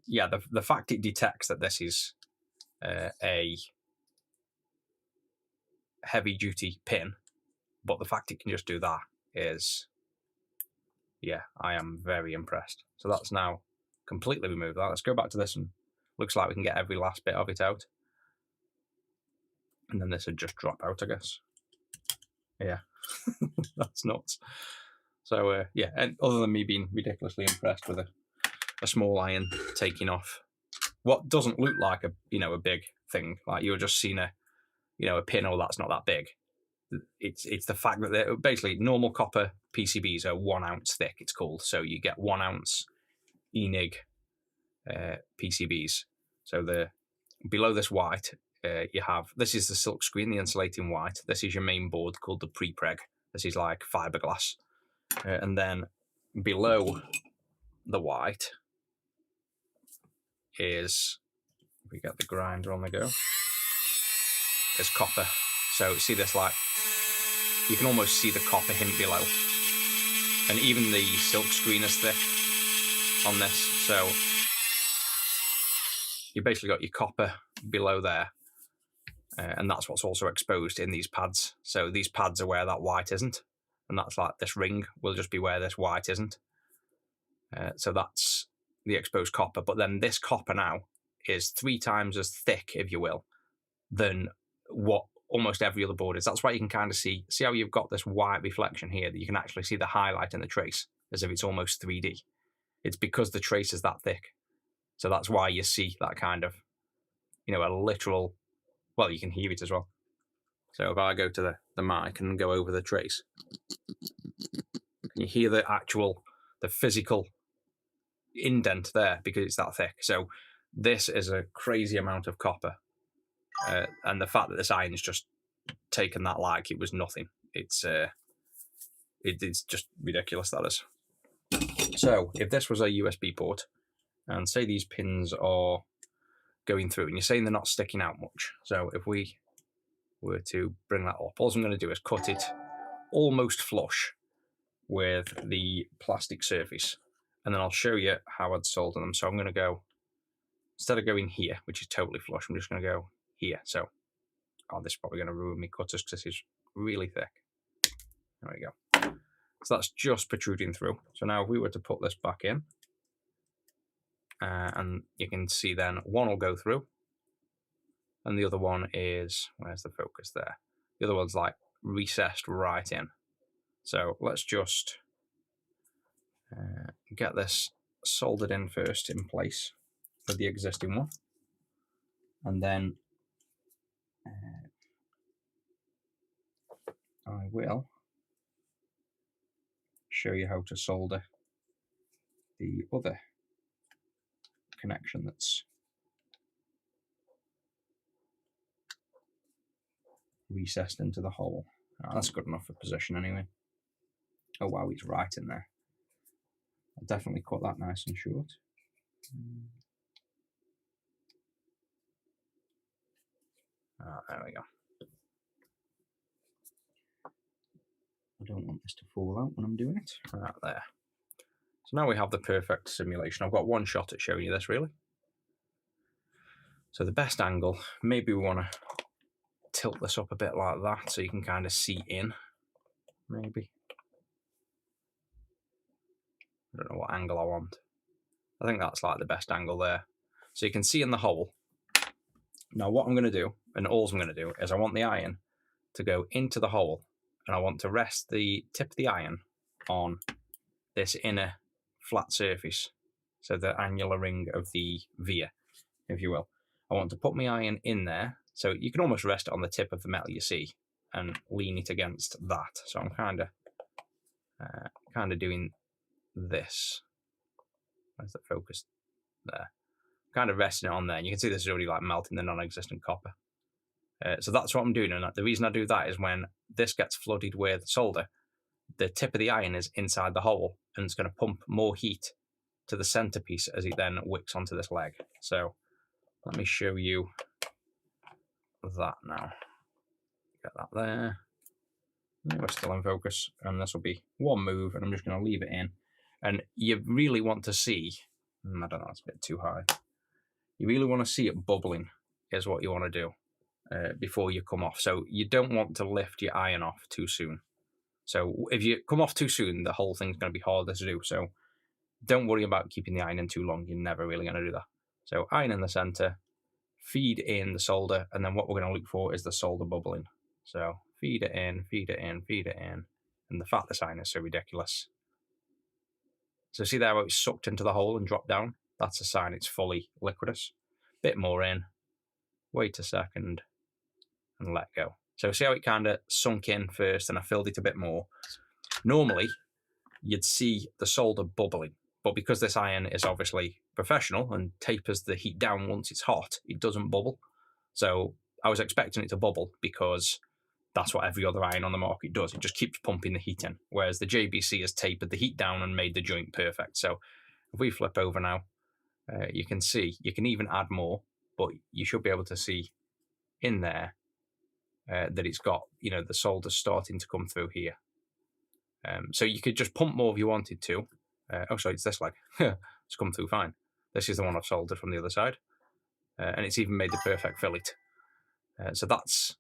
Yeah, the fact it detects that this is a heavy duty pin, but the fact it can just do that is, yeah, I am very impressed. So that's now completely removed that. Let's go back to this, and looks like we can get every last bit of it out. And then this would just drop out, I guess. Yeah, that's nuts. So yeah, and other than me being ridiculously impressed with a small iron taking off what doesn't look like a big thing, like you're just seeing a pin, oh, that's not that big. It's the fact that they're basically normal copper PCBs are 1 ounce thick, it's called. So you get 1 ounce ENIG PCBs. So below this white, you have, this is the silk screen, the insulating white. This is your main board called the pre-preg. This is like fiberglass. And then below the white is, we get the grinder on the go, is copper. So see this, like, you can almost see the copper hint below. And even the silk screen is thick on this. So you basically got your copper below there. And that's what's also exposed in these pads. So these pads are where that white isn't. And that's like, this ring will just be where this white isn't. So that's the exposed copper. But then this copper now is 3 times as thick, if you will, than what almost every other board is. That's why you can kind of see how you've got this white reflection here, that you can actually see the highlight in the trace as if it's almost 3D. It's because the trace is that thick. So that's why you see that kind of, you know, a literal, well, you can hear it as well. So if I go to the mic and go over the trace, can you hear the physical indent there because it's that thick? So this is a crazy amount of copper. And the fact that this iron's just taken that like it was nothing, it's just ridiculous, that is. So if this was a USB port, and say these pins are going through, and you're saying they're not sticking out much. So if we were to bring that up, all I'm going to do is cut it almost flush with the plastic surface, and then I'll show you how I'd solder them. So I'm going to go, instead of going here, which is totally flush, I'm just going to go here. So, oh, this is probably going to ruin me cutters because this is really thick. There we go. So that's just protruding through. So now if we were to put this back in, and you can see then one will go through, and the other one is, where's the focus there? The other one's like recessed right in. So let's just get this soldered in first in place with the existing one, and then I will show you how to solder the other connection that's recessed into the hole. Oh, that's good enough for position anyway. Oh wow, it's right in there. I'll definitely cut that nice and short. There we go. I don't want this to fall out when I'm doing it. Right there. So now we have the perfect simulation. I've got one shot at showing you this, really. So the best angle, maybe we want to tilt this up a bit like that so you can kind of see in, maybe. I don't know what angle I want. I think that's like the best angle there. So you can see in the hole. Now what I'm going to do, and all I'm going to do, is I want the iron to go into the hole, and I want to rest the tip of the iron on this inner flat surface, so the annular ring of the via, if you will. I want to put my iron in there, so you can almost rest it on the tip of the metal you see, and lean it against that. So I'm kind of doing this. Where's the focus? There. Kind of resting it on there, and you can see this is already like melting the non-existent copper. So that's what I'm doing, and the reason I do that is when this gets flooded with solder, the tip of the iron is inside the hole, and it's going to pump more heat to the centerpiece as it then wicks onto this leg. So let me show you that now. Get that there. We're still in focus, and this will be one move, and I'm just going to leave it in. And you really want to see, I don't know, it's a bit too high. You really want to see it bubbling is what you want to do before you come off. So you don't want to lift your iron off too soon. So if you come off too soon, the whole thing's going to be harder to do. So don't worry about keeping the iron in too long. You're never really going to do that. So iron in the center, feed in the solder, and then what we're going to look for is the solder bubbling. So feed it in, feed it in, feed it in. And the fact this iron is so ridiculous. So see there how it's sucked into the hole and dropped down? That's a sign it's fully liquidous. Bit more in, wait a second, and let go. So see how it kind of sunk in first and I filled it a bit more? Normally, you'd see the solder bubbling, But because this iron is obviously professional and tapers the heat down once it's hot, it doesn't bubble. So I was expecting it to bubble because that's what every other iron on the market does. It just keeps pumping the heat in, whereas the JBC has tapered the heat down and made the joint perfect. So if we flip over now, you can see you can even add more, but you should be able to see in there that it's got, you know, the solder starting to come through here. So you could just pump more if you wanted to. Oh, sorry, it's this leg. It's come through fine. This is the one I've soldered from the other side. And it's even made the perfect fillet. So that's,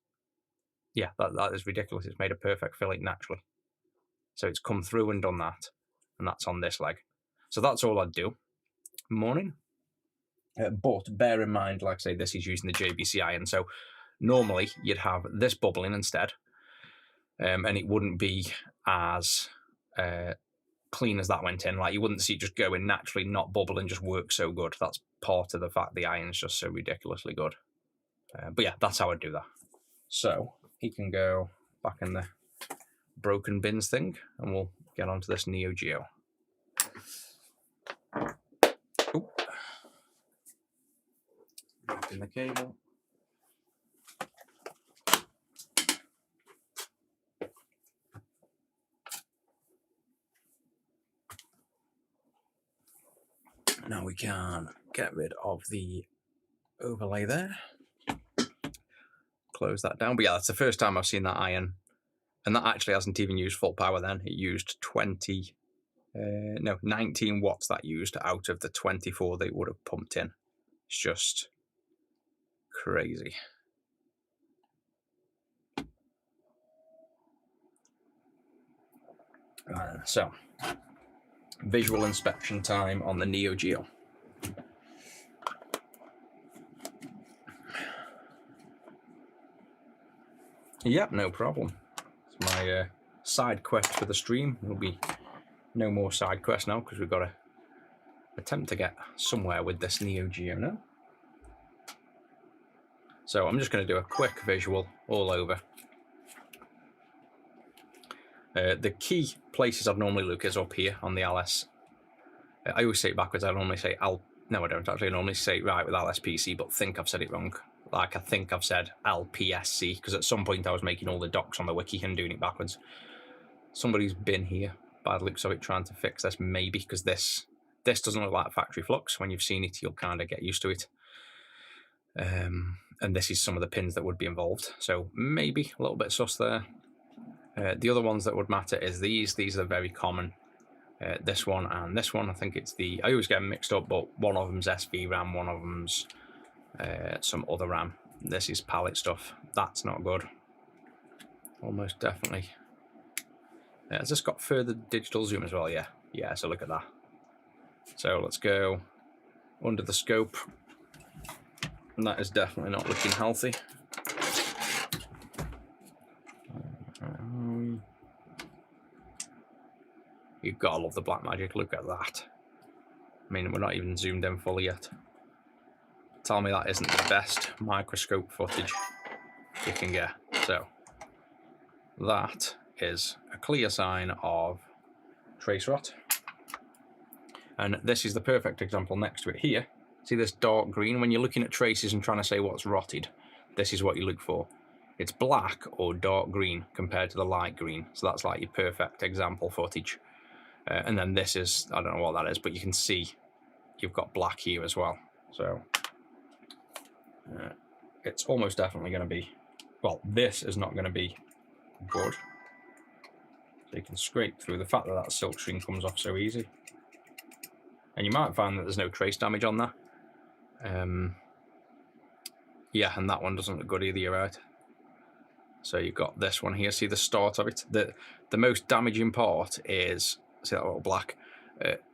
yeah, that is ridiculous. It's made a perfect fillet naturally. So it's come through and done that. And that's on this leg. So that's all I'd do. Morning. But bear in mind, like I say, this is using the JBC iron. So normally you'd have this bubbling instead. And it wouldn't be as clean as that went in. Like you wouldn't see it just going naturally, not bubble and just work so good. That's part of the fact the iron's just so ridiculously good. But yeah, that's how I'd do that. So he can go back in the broken bins thing, and we'll get onto this Neo Geo. Oop. Back in the cable. Now we can get rid of the overlay there. Close that down. But yeah, that's the first time I've seen that iron. And that actually hasn't even used full power then. It used 19 watts that used out of the 24 they would have pumped in. It's just crazy. So, visual inspection time on the Neo Geo. Yep, no problem. It's my side quest for the stream. There'll be no more side quests now because we've got to attempt to get somewhere with this Neo Geo now. So I'm just going to do a quick visual all over. The key places I'd normally look is up here on the LS. I always say it backwards. I normally say no, I don't actually. I normally say it right with LSPC, but think I've said it wrong. Like I think I've said LPSC, because at some point I was making all the docs on the wiki and doing it backwards. Somebody's been here by the looks of it trying to fix this, maybe, because this doesn't look like factory flux. When you've seen it, you'll kind of get used to it. And this is some of the pins that would be involved. So maybe a little bit sus there. The other ones that would matter is these. These are very common. This one and this one. I think it's the... I always get them mixed up, but one of them's SV RAM, one of them's some other RAM. This is pallet stuff. That's not good. Almost definitely. Has this got further digital zoom as well? Yeah. Yeah, so look at that. So let's go under the scope. And that is definitely not looking healthy. You've got to love the black magic. Look at that. I mean, we're not even zoomed in fully yet. Tell me that isn't the best microscope footage you can get. So that is a clear sign of trace rot. And this is the perfect example next to it here. See this dark green? When you're looking at traces and trying to say what's rotted, this is what you look for. It's black or dark green compared to the light green. So that's like your perfect example footage. And then this is, I don't know what that is, but you can see you've got black here as well. So it's almost definitely going to be, well, this is not going to be good. So you can scrape through. The fact that that silk string comes off so easy. And you might find that there's no trace damage on that. Yeah, and that one doesn't look good either, you're right. So you've got this one here. See the start of it? The most damaging part is, see that little black?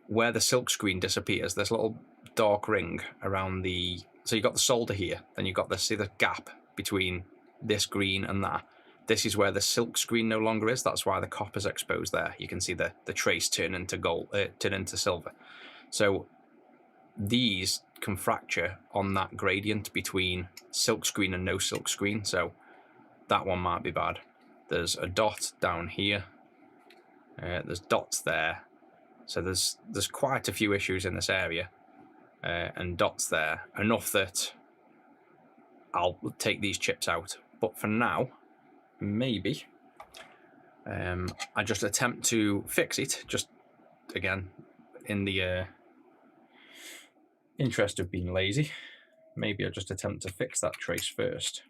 Where the silk screen disappears, this little dark ring around the... So you've got the solder here, then you've got this, see the gap between this green and that. This is where the silk screen no longer is. That's why the copper's exposed there. You can see the trace turn into gold, turn into silver. So these can fracture on that gradient between silk screen and no silk screen. So that one might be bad. There's a dot down here. There's dots there. So there's quite a few issues in this area, and dots there, enough that I'll take these chips out. But for now, maybe I just attempt to fix it, just again in the interest of being lazy. Maybe I just attempt to fix that trace first,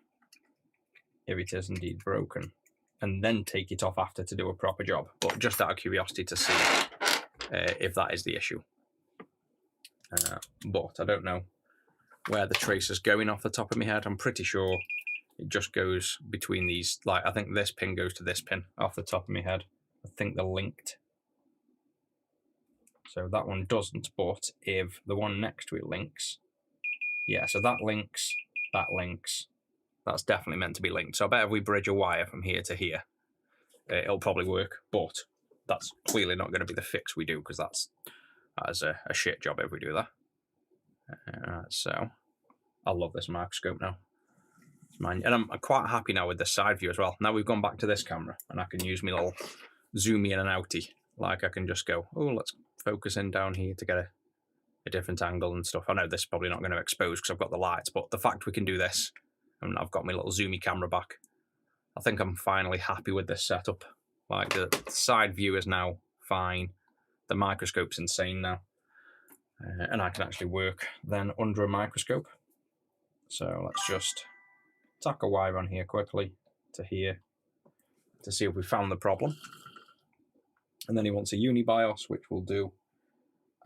if it is indeed broken, and then take it off after to do a proper job, but just out of curiosity to see if that is the issue. But I don't know where the trace is going off the top of my head. I'm pretty sure it just goes between these, like I think this pin goes to this pin off the top of my head. I think they're linked. So that one doesn't, but if the one next to it links, yeah, so that links, that's definitely meant to be linked. So I bet if we bridge a wire from here to here, it'll probably work, but that's clearly not going to be the fix we do, because that's a shit job if we do that. So I love this microscope now. It's mine, and I'm quite happy now with the side view as well. Now we've gone back to this camera, and I can use my little zoomy in and outy. Like I can just go, oh, let's focus in down here to get a different angle and stuff. I know this is probably not going to expose because I've got the lights, but the fact we can do this, and I've got my little zoomy camera back, I think I'm finally happy with this setup. Like the side view is now fine. The microscope's insane now. And I can actually work then under a microscope. So let's just tack a wire on here quickly to here to see if we found the problem. And then he wants a UniBIOS, which we'll do.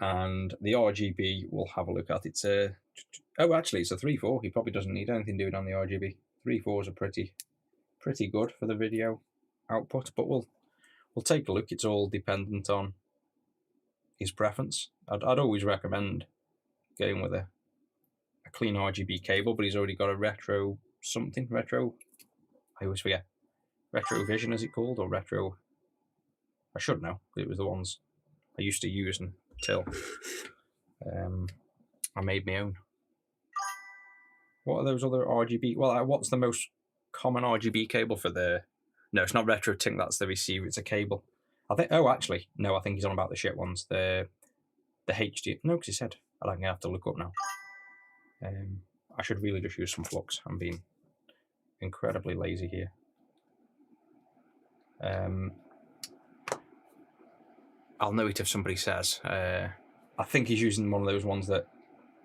And the RGB, we'll have a look at. It's a, oh, actually, it's a 3.4. He probably doesn't need anything doing on the RGB. 3.4s are pretty good for the video output, but we'll take a look. It's all dependent on his preference. I'd always recommend getting with a clean RGB cable, but he's already got a retro something. I always forget. Retro Vision, is it called? Or retro? I should know. It was the ones I used to use until I made my own. What are those other RGB? Well, what's the most common RGB cable for the... No, it's not Retro Tink, that's the receiver, it's a cable. I think, oh, actually, no, I think he's on about the shit ones. The HD, no, because he said, I'm going to have to look up now. I should really just use some flux. I'm being incredibly lazy here. I'll know it if somebody says. I think he's using one of those ones that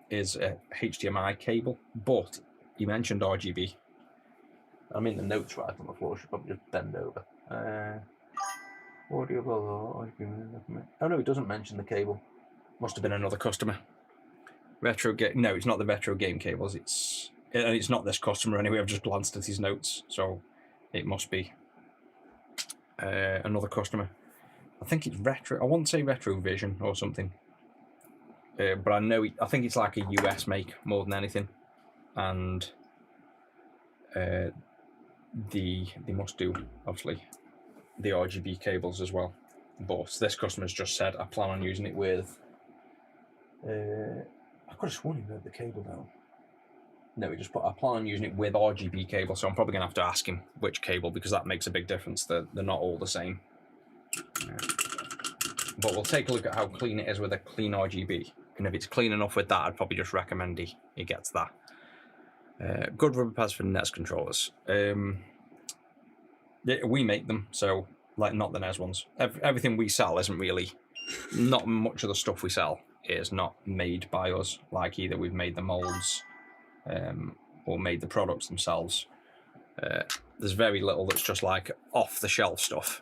is a HDMI cable, but he mentioned RGB. I mean, the notes right on the floor, should probably just bend over. Audio, oh no, it doesn't mention the cable. Must have been another customer. Retro game, no, it's not the retro game cables. It's not this customer anyway. I've just glanced at his notes, so it must be another customer. I think it's retro. I won't say Retro Vision or something, but I know. I think it's like a US make more than anything, and they must do obviously the RGB cables as well. But this customer's just said I plan on using it with. I could have sworn he wrote the cable down. No, he just put I plan on using it with RGB cable, so I'm probably gonna have to ask him which cable because that makes a big difference. They're not all the same. But we'll take a look at how clean it is with a clean RGB, and if it's clean enough with that, I'd probably just recommend he gets that. Good rubber pads for NES controllers. We make them, so like not the NES ones. Everything we sell isn't really, not much of the stuff we sell is not made by us. Like either we've made the molds or made the products themselves. There's very little that's just like off the shelf stuff.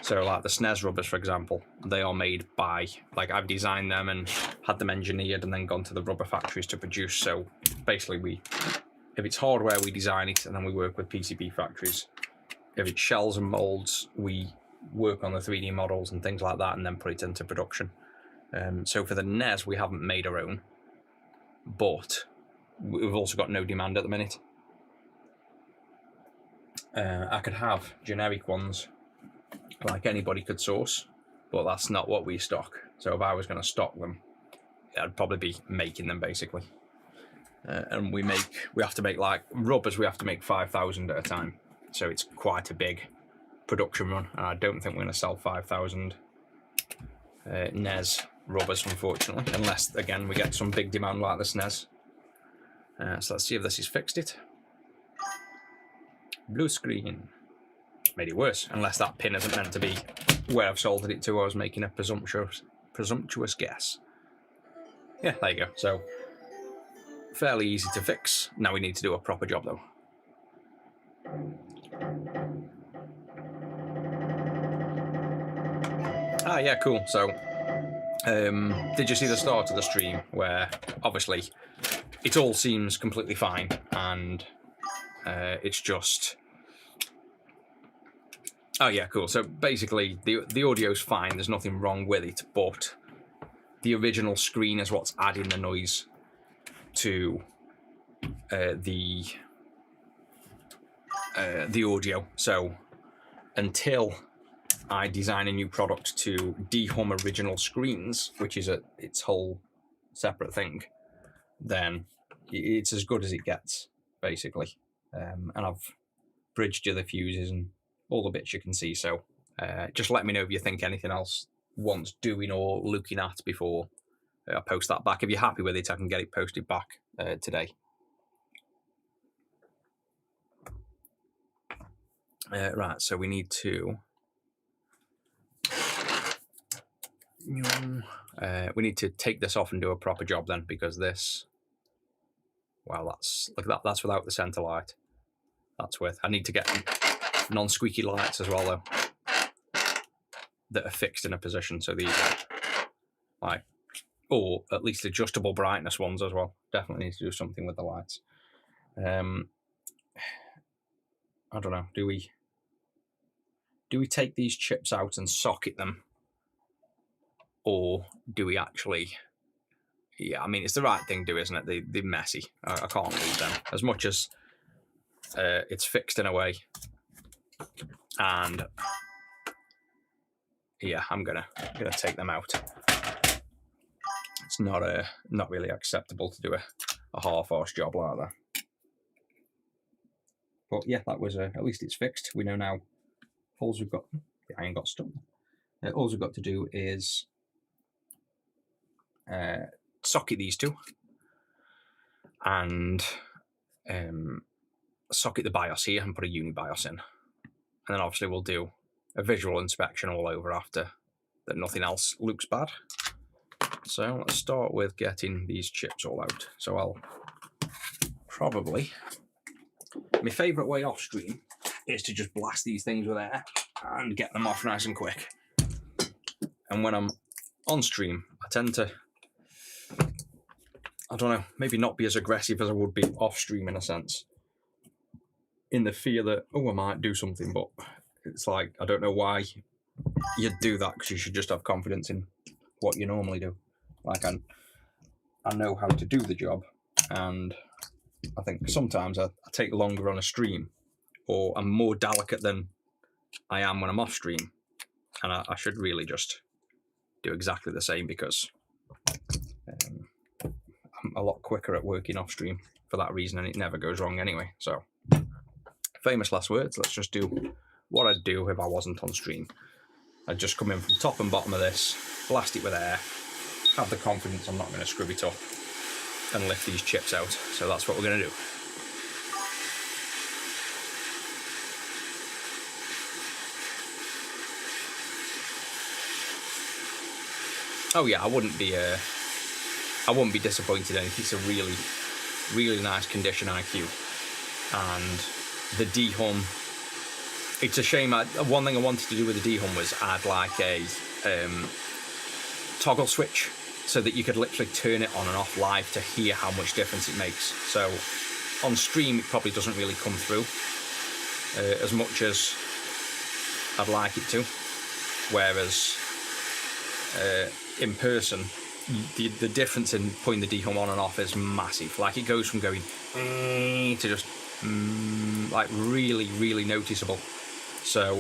So like the SNES rubbers, for example, they are made by, like I've designed them and had them engineered and then gone to the rubber factories to produce. So basically if it's hardware, we design it and then we work with PCB factories. If it's shells and molds, we work on the 3D models and things like that and then put it into production. So for the NES, we haven't made our own, but we've also got no demand at the minute. I could have generic ones like anybody could source, but that's not what we stock. So if I was going to stock them, I'd probably be making them basically. And we have to make like rubbers, we have to make 5,000 at a time. So it's quite a big production run, and I don't think we're going to sell 5,000 NES rubbers, unfortunately, unless, again, we get some big demand like the SNES. So let's see if this has fixed it. Blue screen. Made it worse, unless that pin isn't meant to be where I've soldered it to. I was making a presumptuous guess. Yeah, there you go. So, fairly easy to fix. Now we need to do a proper job, though. Ah, yeah, cool. So, did you see the start of the stream where, obviously, it all seems completely fine, and it's just... Oh, yeah, cool. So, basically, the audio's fine. There's nothing wrong with it, but the original screen is what's adding the noise to the audio. So, until I design a new product to dehum original screens, which is its whole separate thing, then it's as good as it gets, basically. And I've bridged you the fuses and all the bits you can see. So just let me know if you think anything else wants doing or looking at before I post that back. If you're happy with it, I can get it posted back today. Right, so we need to... we need to take this off and do a proper job then, because this... Well, that's... Look at that, that's without the centre light. That's with... I need to get non-squeaky lights as well, though, that are fixed in a position, so these are... Like... Or at least adjustable brightness ones as well. Definitely need to do something with the lights. I don't know, do we take these chips out and socket them? Or do we actually... Yeah, I mean, it's the right thing to do, isn't it? They're messy. I can't leave them. As much as it's fixed in a way. And yeah, I'm gonna take them out. It's not really acceptable to do a half-arsed job like that. But yeah, that was at least it's fixed. We know now. All we've got, the iron got stuck. All we've got to do is socket these two and socket the BIOS here and put a uni BIOS in. And then obviously we'll do a visual inspection all over after that nothing else looks bad. So let's start with getting these chips all out. So I'll probably... My favourite way off stream is to just blast these things with air and get them off nice and quick. And when I'm on stream, I tend to, I don't know, maybe not be as aggressive as I would be off stream in a sense. In the fear that, oh, I might do something, but it's like, I don't know why you'd do that, because you should just have confidence in what you normally do. Like, I know how to do the job, and I think sometimes I take longer on a stream, or I'm more delicate than I am when I'm off stream, and I should really just do exactly the same, because I'm a lot quicker at working off stream for that reason, and it never goes wrong anyway. So, famous last words. Let's just do what I'd do if I wasn't on stream. I'd just come in from top and bottom of this, blast it with air, have the confidence I'm not going to screw it up, and lift these chips out. So that's what we're going to do. Oh yeah, I wouldn't be disappointed in it. It's a really, really nice condition iQue, and the dehum. It's a shame. One thing I wanted to do with the dehum was add like a toggle switch, so that you could literally turn it on and off live to hear how much difference it makes. So on stream, it probably doesn't really come through as much as I'd like it to. Whereas in person, the difference in putting the dehum on and off is massive. Like, it goes from going to just like really, really noticeable. So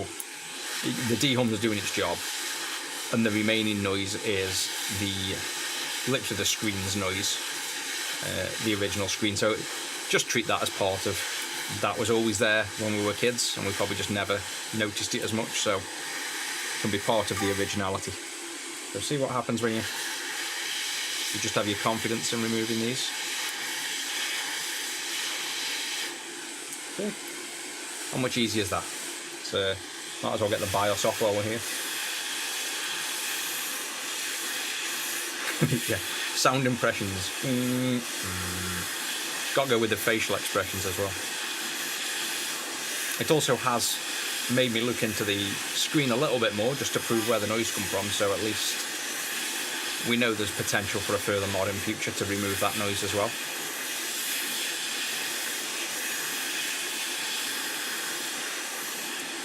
the dehum is doing its job, and the remaining noise is literally the screen's noise, the original screen. So just treat that as part of, that was always there when we were kids, and we probably just never noticed it as much. So it can be part of the originality. So see what happens when you just have your confidence in removing these. Okay. How much easier is that? So might as well get the BIOS off while we're here. Yeah, sound impressions. Got to go with the facial expressions as well. It also has made me look into the screen a little bit more just to prove where the noise comes from, so at least we know there's potential for a further mod in future to remove that noise as well.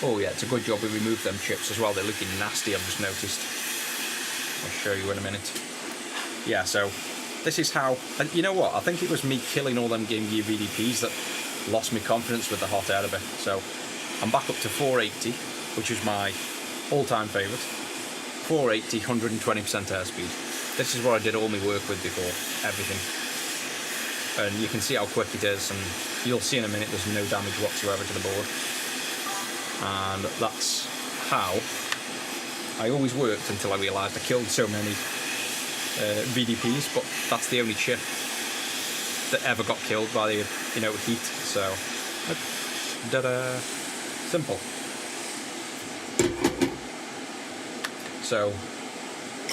Oh yeah, it's a good job we removed them chips as well. They're looking nasty, I've just noticed. I'll show you in a minute. Yeah, so this is how, and you know what, I think it was me killing all them Game Gear VDPs that lost me confidence with the hot air a bit. So I'm back up to 480, which is my all-time favourite. 480, 120% airspeed. This is what I did all my work with before, everything. And you can see how quick it is, and you'll see in a minute there's no damage whatsoever to the board. And that's how I always worked until I realised I killed so many VDPs, but that's the only chip that ever got killed by the heat. So, simple. So,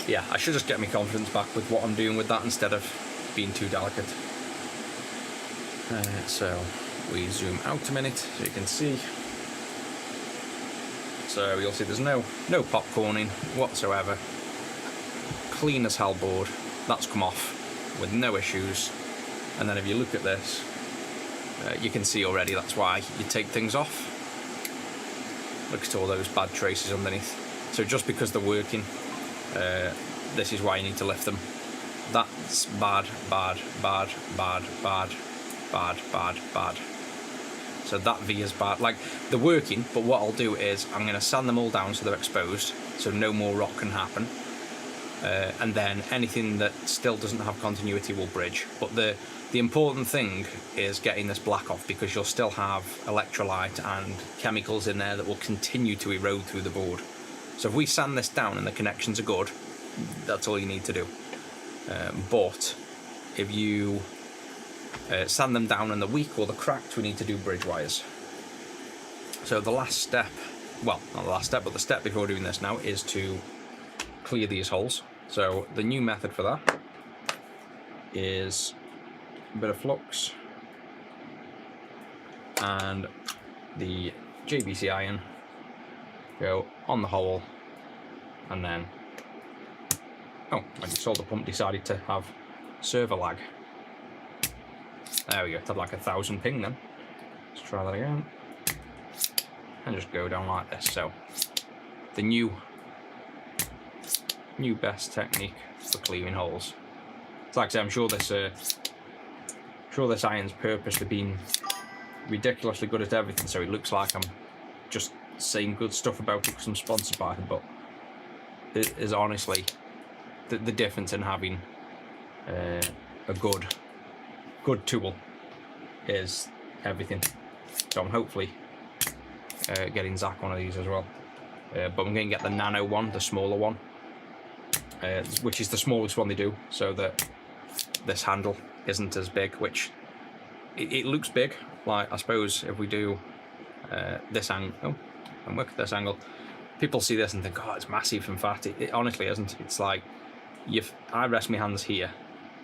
yeah, I should just get my confidence back with what I'm doing with that instead of being too delicate. So we zoom out a minute so you can see. So you'll see there's no popcorning whatsoever. Clean as hell board. That's come off with no issues. And then if you look at this, you can see already that's why you take things off. Look at all those bad traces underneath. So just because they're working, this is why you need to lift them. That's bad, bad, bad, bad, bad, bad, bad, bad. So that V is bad. Like, they're working, but what I'll do is I'm going to sand them all down so they're exposed, so no more rot can happen. And then anything that still doesn't have continuity will bridge. But the important thing is getting this black off, because you'll still have electrolyte and chemicals in there that will continue to erode through the board. So if we sand this down and the connections are good, that's all you need to do. But if you sand them down and they're weak or they're cracked, we need to do bridge wires. So the last step, well, not the last step, but the step before doing this now is to clear these holes. So the new method for that is a bit of flux and the JBC iron, go on the hole, and then, oh, my solder pump decided to have server lag. There we go, it's had like 1,000 ping then. Let's try that again. And just go down like this. So the new best technique for clearing holes. It's like I say, I'm sure this iron's purposely been ridiculously good at everything, so it looks like I'm just saying good stuff about it because I'm sponsored by them, but it is honestly the difference in having a good tool is everything. So I'm hopefully getting Zach one of these as well, but I'm going to get the nano one, the smaller one, which is the smallest one they do, so that this handle isn't as big, which it looks big. Like, I suppose if we do this angle, and look at this angle, people see this and think, oh, it's massive and fat. It honestly isn't. It's like, I rest my hands here,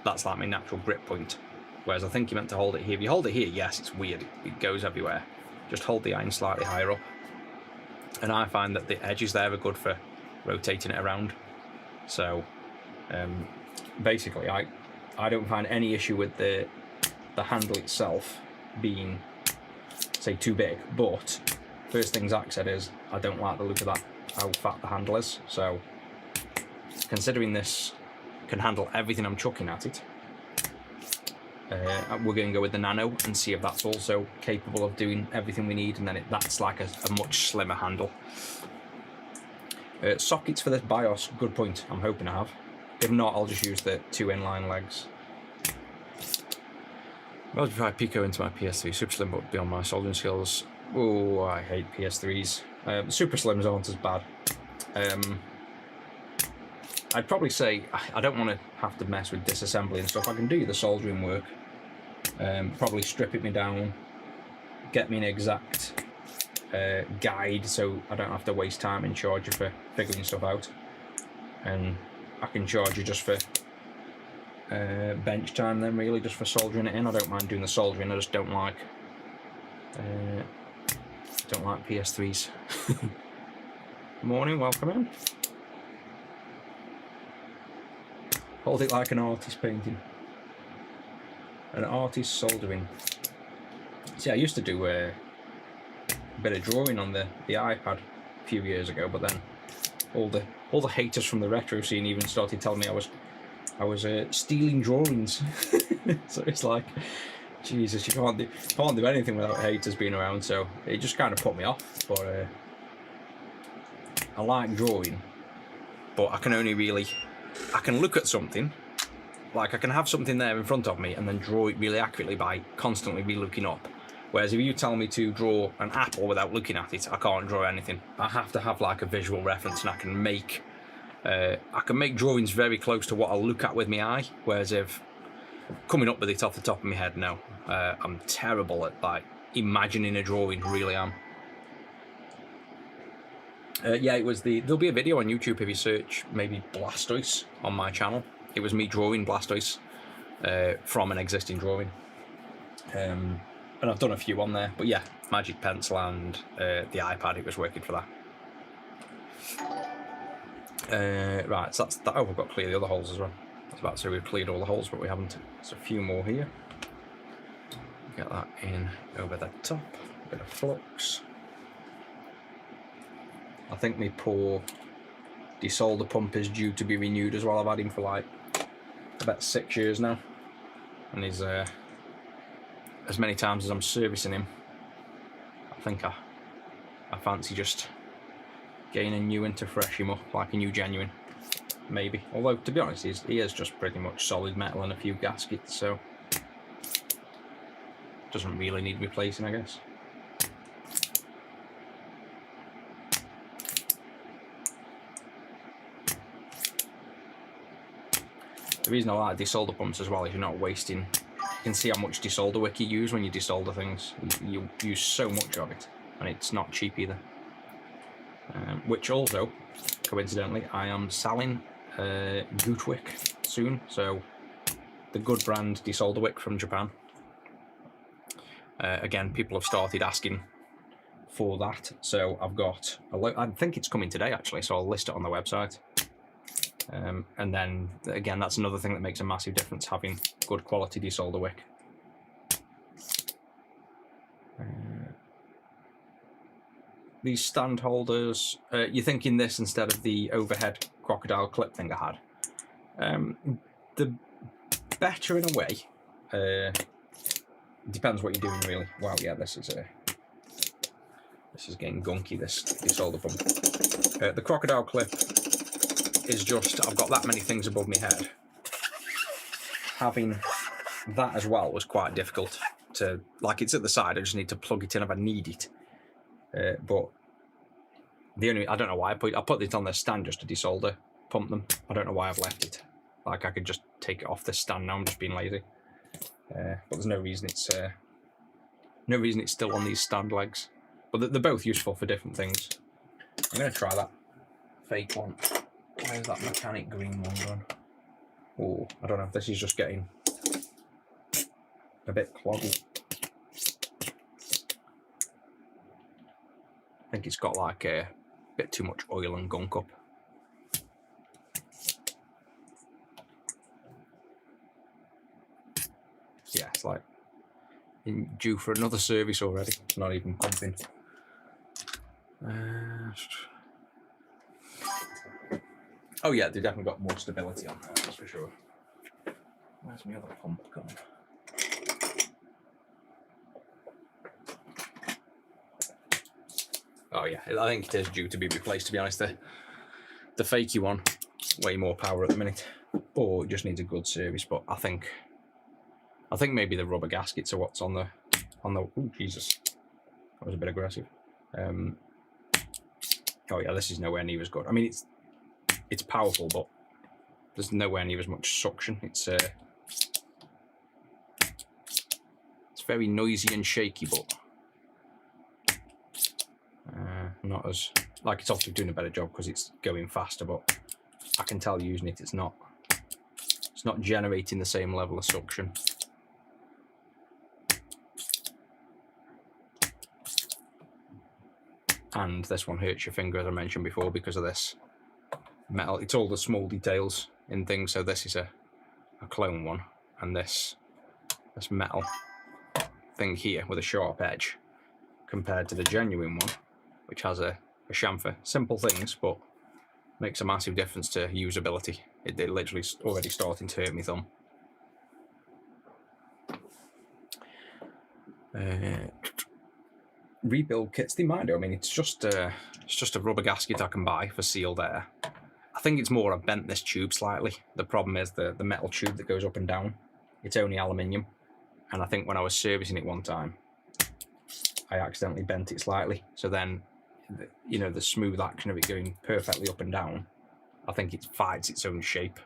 that's like my natural grip point, whereas I think you're meant to hold it here. If you hold it here, yes, it's weird, it goes everywhere. Just hold the iron slightly higher up, and I find that the edges there are good for rotating it around. So basically I don't find any issue with the handle itself being, say, too big, but first thing Zach said is, I don't like the look of that, how fat the handle is. So considering this can handle everything I'm chucking at it, we're going to go with the nano and see if that's also capable of doing everything we need, and then that's like a much slimmer handle. Sockets for this BIOS, good point, I'm hoping I have. If not, I'll just use the 2 inline legs. Well, if I pico into my PS3 Super Slim, but beyond my soldering skills, oh, I hate PS3s. Super Slims aren't as bad. I'd probably say I don't want to have to mess with disassembly and stuff. I can do the soldering work, probably strip it me down, get me an exact guide so I don't have to waste time and charge you for figuring stuff out. And I can charge you just for bench time then, really, just for soldering it in. I don't mind doing the soldering, I just don't like PS3s. Morning, welcome in. Hold it like an artist painting. An artist soldering. See, I used to do a bit of drawing on the iPad a few years ago, but then all the haters from the retro scene even started telling me I was stealing drawings. So it's like, Jesus, you can't do anything without haters being around. So it just kind of put me off. But I like drawing, but I can look at something, like I can have something there in front of me and then draw it really accurately by constantly looking up. Whereas if you tell me to draw an apple without looking at it, I can't draw anything. I have to have like a visual reference, and I can make drawings very close to what I'll look at with my eye. Whereas if coming up with it off the top of my head, no, I'm terrible at like imagining a drawing. Really am. Yeah, there'll be a video on YouTube if you search maybe Blastoise on my channel. It was me drawing Blastoise from an existing drawing. And I've done a few on there, but yeah, Magic Pencil and the iPad, it was working for that. Right, so that's that. Oh, we've got to clear the other holes as well. I was about to say we've cleared all the holes, but we haven't. There's a few more here. Get that in over the top. A bit of flux. I think my poor desolder pump is due to be renewed as well. I've had him for like about 6 years now, and he's as many times as I'm servicing him, I think I fancy just getting a new one to fresh him up, like a new genuine, maybe. Although, to be honest, he is just pretty much solid metal and a few gaskets, so doesn't really need replacing, I guess. The reason I like desolder pumps as well is you're not wasting. You can see how much desolder wick you use when you desolder things. You use so much of it, and it's not cheap either. Which also, coincidentally, I am selling Good Wick soon. So the good brand desolder wick from Japan. Again, people have started asking for that, so I've got. I think it's coming today actually, so I'll list it on the website. And then again, that's another thing that makes a massive difference, having good quality desolder wick. These stand holders, you're thinking this instead of the overhead crocodile clip thing I had. The better in a way. Depends what you're doing really. Wow, yeah, this is getting gunky, this desolder pump. The crocodile clip is just, I've got that many things above my head. Having that as well was quite difficult to, like, it's at the side, I just need to plug it in if I need it. But I don't know why I put it on the stand just to desolder pump them. I don't know why I've left it. Like, I could just take it off the stand now, I'm just being lazy. But there's no reason it's still on these stand legs. But they're both useful for different things. I'm going to try that fake one. Where's that mechanic green one gone? Oh, I don't know if this is just getting a bit cloggy. I think it's got like a bit too much oil and gunk up. Yeah, it's like due for another service already. Not even pumping. Oh yeah, they definitely got more stability on there, that's for sure. Where's my other pump gone? Oh yeah, I think it is due to be replaced, to be honest. The fakey one, way more power at the minute. Or it just needs a good service, but I think maybe the rubber gaskets are what's on the oh Jesus. That was a bit aggressive. Oh yeah, this is nowhere near as good. I mean, it's powerful, but there's nowhere near as much suction. It's very noisy and shaky, but not as, like, it's obviously doing a better job because it's going faster, but I can tell using it, it's not generating the same level of suction. And this one hurts your finger, as I mentioned before, because of this metal. It's all the small details in things. So this is a clone one, and this metal thing here with a sharp edge, compared to the genuine one, which has a chamfer. Simple things, but makes a massive difference to usability. It literally already starting to hurt my thumb. Rebuild kits, they might do. I mean, it's just a rubber gasket I can buy for sealed air. I think it's more I've bent this tube slightly. The problem is the metal tube that goes up and down. It's only aluminium, and I think when I was servicing it one time, I accidentally bent it slightly. So then, you know, the smooth action of it going perfectly up and down, I think it fights its own shape.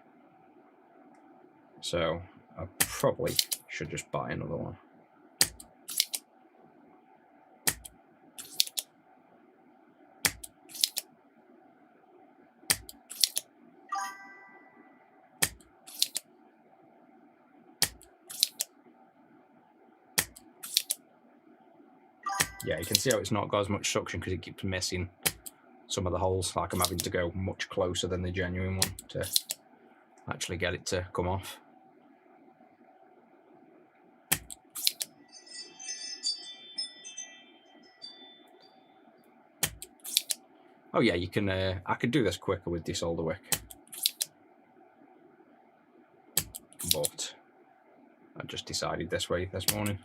So I probably should just buy another one. Yeah, you can see how it's not got as much suction because it keeps missing some of the holes. Like I'm having to go much closer than the genuine one to actually get it to come off. Oh yeah, you can. I could do this quicker with desolder wick, but I just decided this way this morning.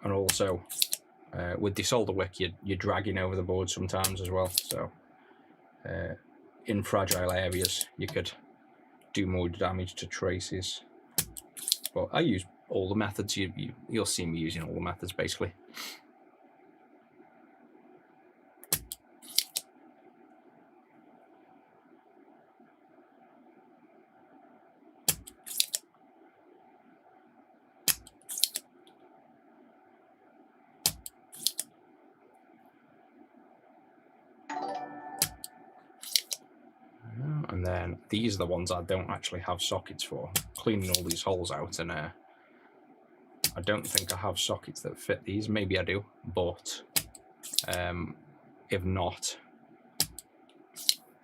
And also, with desolder wick, you're dragging over the board sometimes as well. So, in fragile areas, you could do more damage to traces. But I use all the methods. You'll see me using all the methods basically. And then these are the ones I don't actually have sockets for. Cleaning all these holes out, and I don't think I have sockets that fit these. Maybe I do, but if not,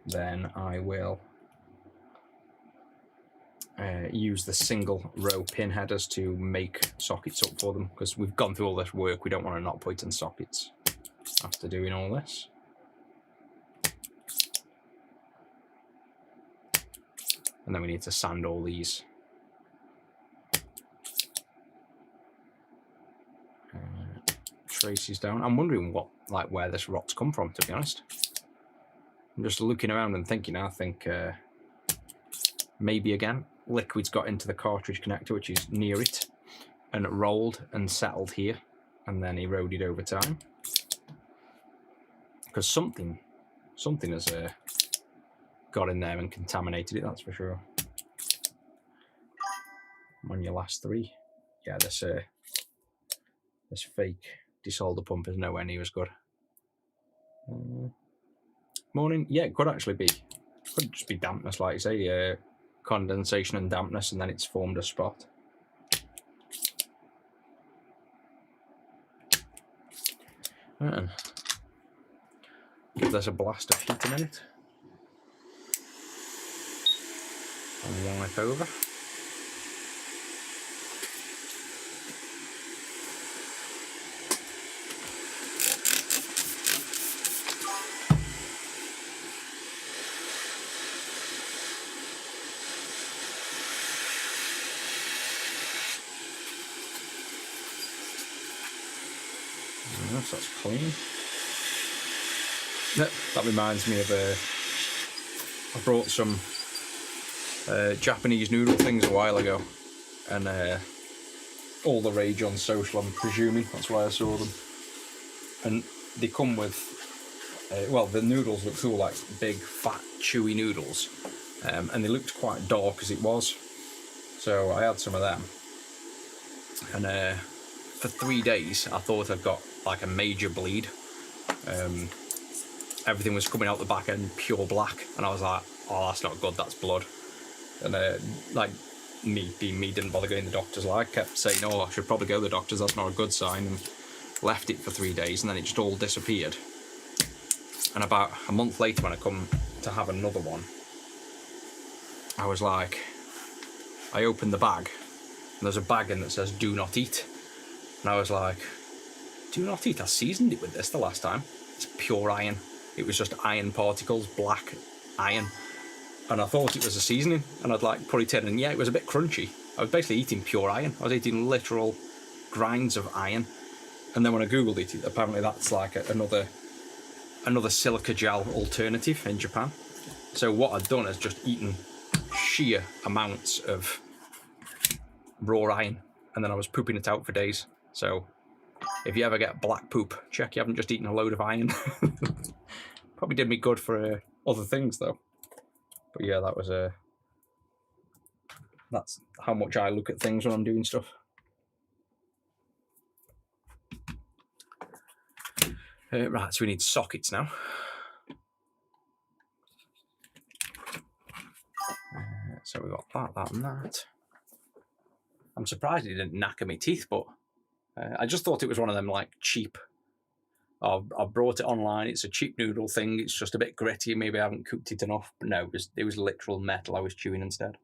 then I will use the single row pin headers to make sockets up for them, because we've gone through all this work. We don't want to not put in sockets after doing all this. And then we need to sand all these. Traces down. I'm wondering where this rot's come from, to be honest. I'm just looking around and thinking, I think maybe again, liquid's got into the cartridge connector, which is near it, and it rolled and settled here, and then eroded over time. Because something has got in there and contaminated it, that's for sure. On your last three. Yeah, this fake desolder pump is nowhere near as good. Morning. Yeah, it could actually be. Could just be dampness, like you say, condensation and dampness, and then it's formed a spot. Right. Give this a blast of heat a minute. And wipe over. Yes, that's clean. That reminds me of I brought some Japanese noodle things a while ago, and all the rage on social, I'm presuming, that's why I saw them. And they come with well, the noodles looked cool, like big, fat, chewy noodles. And they looked quite dark as it was. So I had some of them. And for 3 days, I thought I'd got like a major bleed. Everything was coming out the back end pure black. And I was like, oh, that's not good, that's blood. And like me didn't bother going to the doctors. Like, I kept saying, oh, I should probably go to the doctors, that's not a good sign. And left it for 3 days, and then it just all disappeared. And about a month later, when I come to have another one, I was like, I opened the bag, and there's a bag in that says do not eat. And I was like, do not eat? I seasoned it with this the last time. It's pure iron. It was just iron particles, black iron. And I thought it was a seasoning, and I'd like put it in, and yeah, it was a bit crunchy. I was basically eating pure iron. I was eating literal grinds of iron. And then when I googled it, apparently that's like another silica gel alternative in Japan. So what I'd done is just eaten sheer amounts of raw iron, and then I was pooping it out for days. So if you ever get black poop, check you haven't just eaten a load of iron. Probably did me good for other things though. But yeah, that was that's how much I look at things when I'm doing stuff. Right, so we need sockets now. So we got that, and that. I'm surprised it didn't knacker my teeth, but I just thought it was one of them like cheap. I brought it online. It's a cheap noodle thing. It's just a bit gritty. Maybe I haven't cooked it enough. But no, it was literal metal I was chewing instead.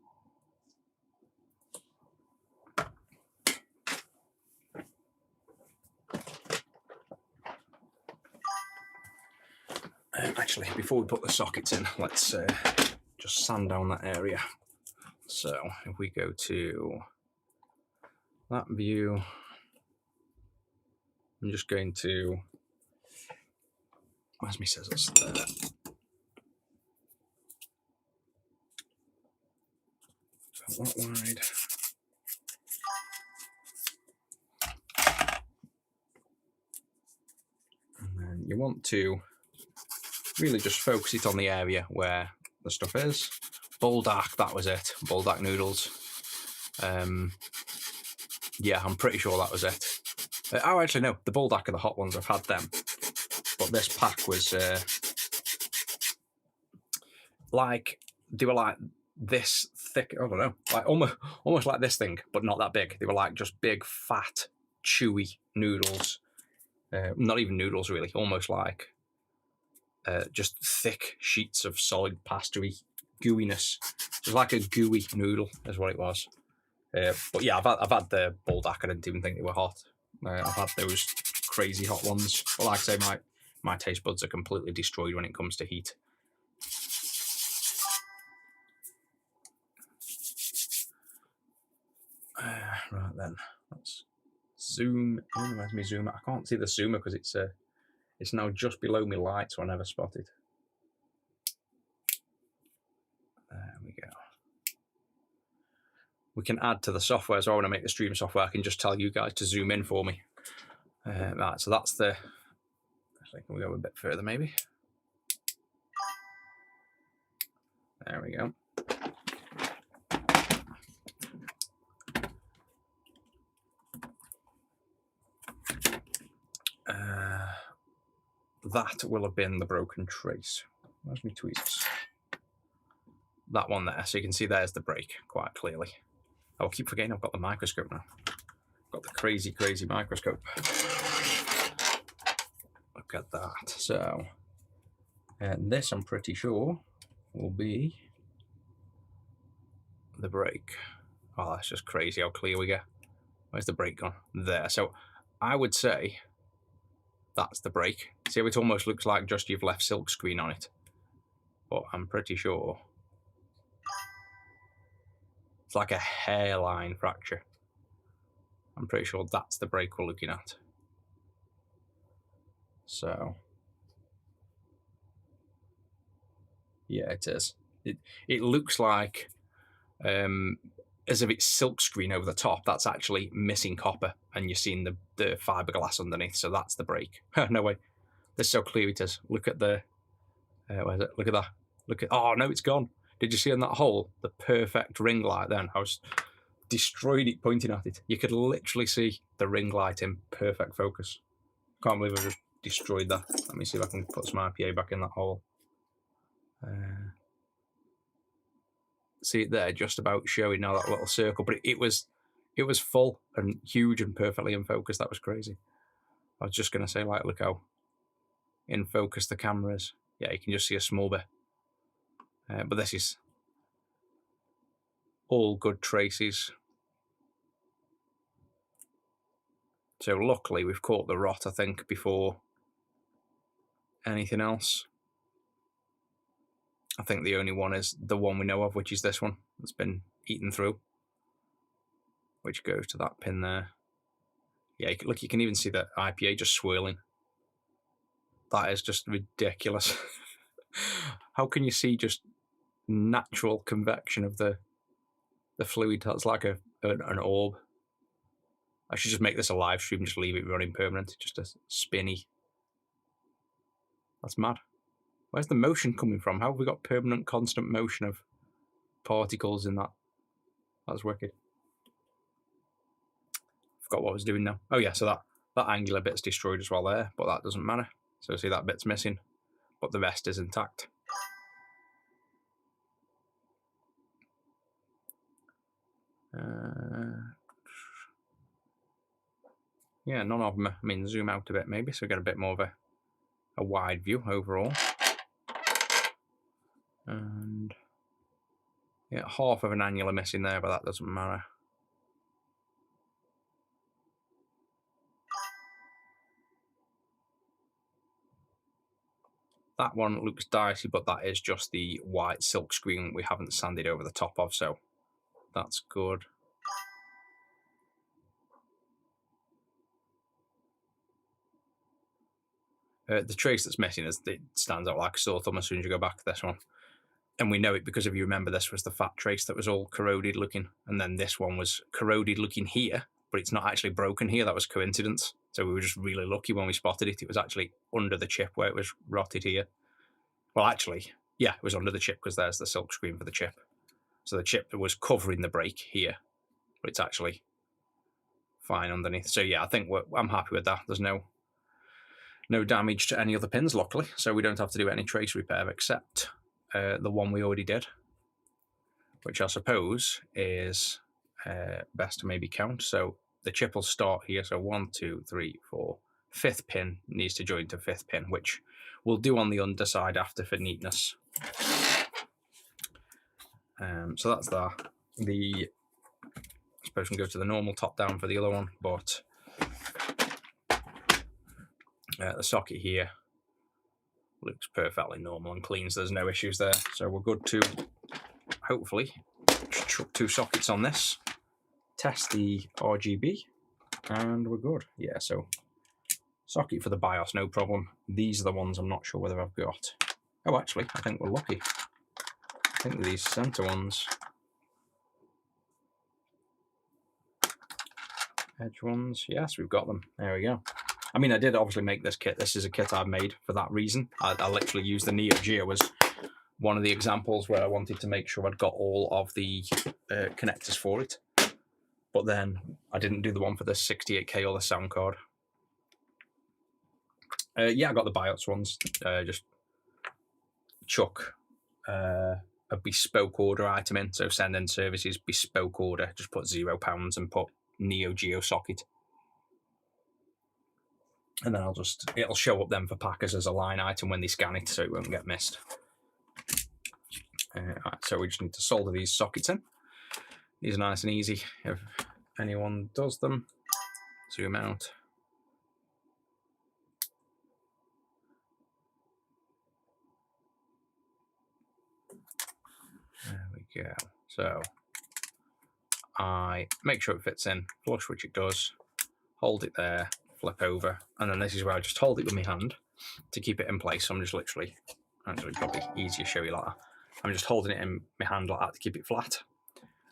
Actually, before we put the sockets in, let's just sand down that area. So if we go to that view, I'm just going to, where's my scissors? There. So that wide. And then you want to really just focus it on the area where the stuff is. Buldak, that was it. Buldak noodles. Yeah, I'm pretty sure that was it. Oh, actually, no. The Buldak are the hot ones. I've had them. But this pack was like, they were like this thick. I don't know. Like almost like this thing, but not that big. They were like just big, fat, chewy noodles. Not even noodles, really. Almost like just thick sheets of solid pastry gooiness. It was like a gooey noodle, is what it was. But yeah, I've had the Buldak. I didn't even think they were hot. I've had those crazy hot ones. But like I say, my taste buds are completely destroyed when it comes to heat. Right then, let's zoom in. Where's my zoomer? I can't see the zoomer because it's now just below my light, so I never spotted. There we go. We can add to the software, so when I make the stream software, I can just tell you guys to zoom in for me. Right, so that's the, actually, can we go a bit further maybe? There we go. That will have been the broken trace. Where's my tweezers? That one there, so you can see there's the break quite clearly. I'll keep forgetting I've got the microscope now. Got the crazy, crazy microscope. Look at that. So, and this I'm pretty sure will be the break. Oh, that's just crazy how clear we get. Where's the break gone? There. So I would say that's the break. See how it almost looks like just you've left silk screen on it. But I'm pretty sure it's like a hairline fracture. I'm pretty sure that's the break we're looking at. So, yeah, it is. It looks like as if it's silk screen over the top. That's actually missing copper, and you're seeing the fiberglass underneath. So that's the break. No way. This is how clear it is. Look at the, where is it? Look at that. Look at, oh no, it's gone. Did you see on that hole, the perfect ring light then? I was destroyed it pointing at it. You could literally see the ring light in perfect focus. Can't believe I just destroyed that. Let me see if I can put some IPA back in that hole. See it there, just about showing now, that little circle, but it was full and huge and perfectly in focus. That was crazy. I was just going to say, like, look how in focus the camera is. Yeah, you can just see a small bit. But this is all good traces. So luckily we've caught the rot, I think, before anything else. I think the only one is the one we know of, which is this one that's been eaten through, which goes to that pin there. Yeah, look, you can even see the IPA just swirling. That is just ridiculous. How can you see just natural convection of the fluid? That's like an orb. I should just make this a live stream, just leave it running permanent, just a spinny. That's mad. Where's the motion coming from? How have we got permanent, constant motion of particles in that? That's wicked. Forgot what I was doing now. Oh yeah, so that angular bit's destroyed as well there, but that doesn't matter. So see, that bit's missing, but the rest is intact. Yeah, none of them. I mean, zoom out a bit maybe, so we get a bit more of a wide view overall. And yeah, half of an annular missing there, but that doesn't matter. That one looks dicey, but that is just the white silk screen we haven't sanded over the top of, so that's good. The trace that's missing is it stands out like a sore thumb as soon as you go back to this one. And we know it because if you remember, this was the fat trace that was all corroded looking, and then this one was corroded looking here, but it's not actually broken here. That was coincidence. So we were just really lucky when we spotted it. It was actually under the chip where it was rotted here. Well, actually, yeah, it was under the chip because there's the silk screen for the chip. So the chip was covering the break here, but it's actually fine underneath. So yeah, I think I'm happy with that. There's no damage to any other pins, luckily, so we don't have to do any trace repair except the one we already did, which I suppose is best to maybe count. So the chip will start here, so 1, 2, 3, 4. Fifth pin needs to join to fifth pin, which we'll do on the underside after for neatness. So that's that. I suppose we can go to the normal top down for the other one, but the socket here looks perfectly normal and clean, so there's no issues there. So we're good to hopefully chuck 2 sockets on this, test the RGB, and we're good. Yeah, so socket for the BIOS, no problem. These are the ones I'm not sure whether I've got. Oh, actually, I think we're lucky. I think these center ones, edge ones, yes, we've got them. There we go. I mean, I did obviously make this kit. This is a kit I've made for that reason. I literally used the Neo Geo as one of the examples where I wanted to make sure I'd got all of the connectors for it. But then I didn't do the one for the 68K or the sound card. Yeah, I got the BIOS ones. Just chuck a bespoke order item in. So send in services, bespoke order. Just put £0 and put Neo Geo socket. And then it'll show up then for packers as a line item when they scan it, so it won't get missed. Right, so we just need to solder these sockets in. These are nice and easy if anyone does them. Zoom out. There we go. So I make sure it fits in flush, which it does. Hold it there, flip over, and then this is where I just hold it with my hand to keep it in place. So I'm just literally, actually probably easier to show you like that. I'm just holding it in my hand like that to keep it flat.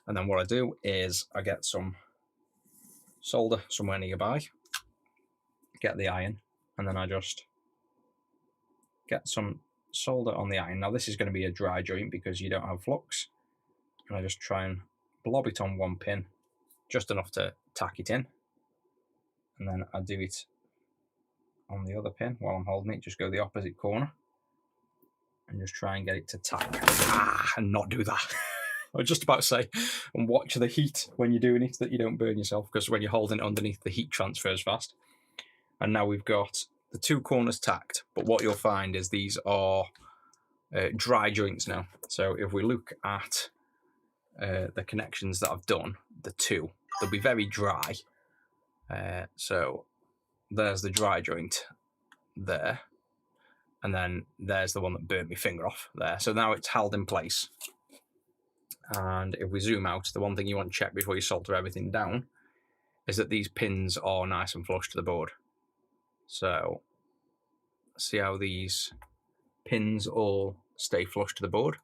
And then what I do is I get some solder somewhere nearby, get the iron, and then I just get some solder on the iron. Now this is going to be a dry joint because you don't have flux. And I just try and blob it on one pin, just enough to tack it in. And then I do it on the other pin while I'm holding it, just go the opposite corner and just try and get it to tack. And not do that. I was just about to say, and watch the heat when you're doing it, that you don't burn yourself, because when you're holding it underneath, the heat transfers fast. And now we've got the two corners tacked, but what you'll find is these are dry joints now. So if we look at the connections that I've done, the two, they'll be very dry. So there's the dry joint there, and then there's the one that burnt my finger off there. So now it's held in place. And if we zoom out, the one thing you want to check before you solder everything down is that these pins are nice and flush to the board. So see how these pins all stay flush to the board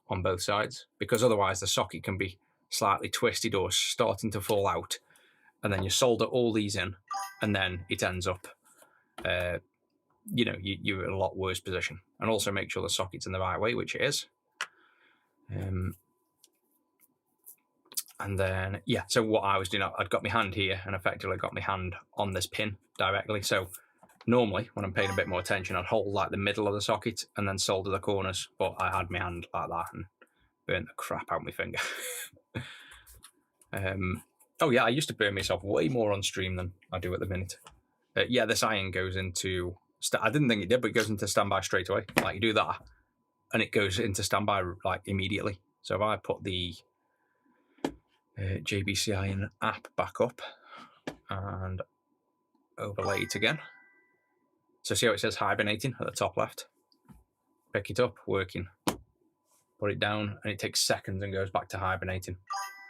on both sides, because otherwise the socket can be slightly twisted or starting to fall out, and then you solder all these in, and then it ends up, you're in a lot worse position. And also make sure the socket's in the right way, which it is. And then, yeah, so what I was doing, I'd got my hand here and effectively got my hand on this pin directly. So normally when I'm paying a bit more attention, I'd hold like the middle of the socket and then solder the corners, but I had my hand like that and burnt the crap out my finger. Oh yeah, I used to burn myself way more on stream than I do at the minute. Yeah, this iron goes into, I didn't think it did, but it goes into standby straight away. Like you do that and it goes into standby like immediately. So if I put the JBC Iron app back up and overlay it again. So see how it says hibernating at the top left? Pick it up, working. Put it down and it takes seconds and goes back to hibernating.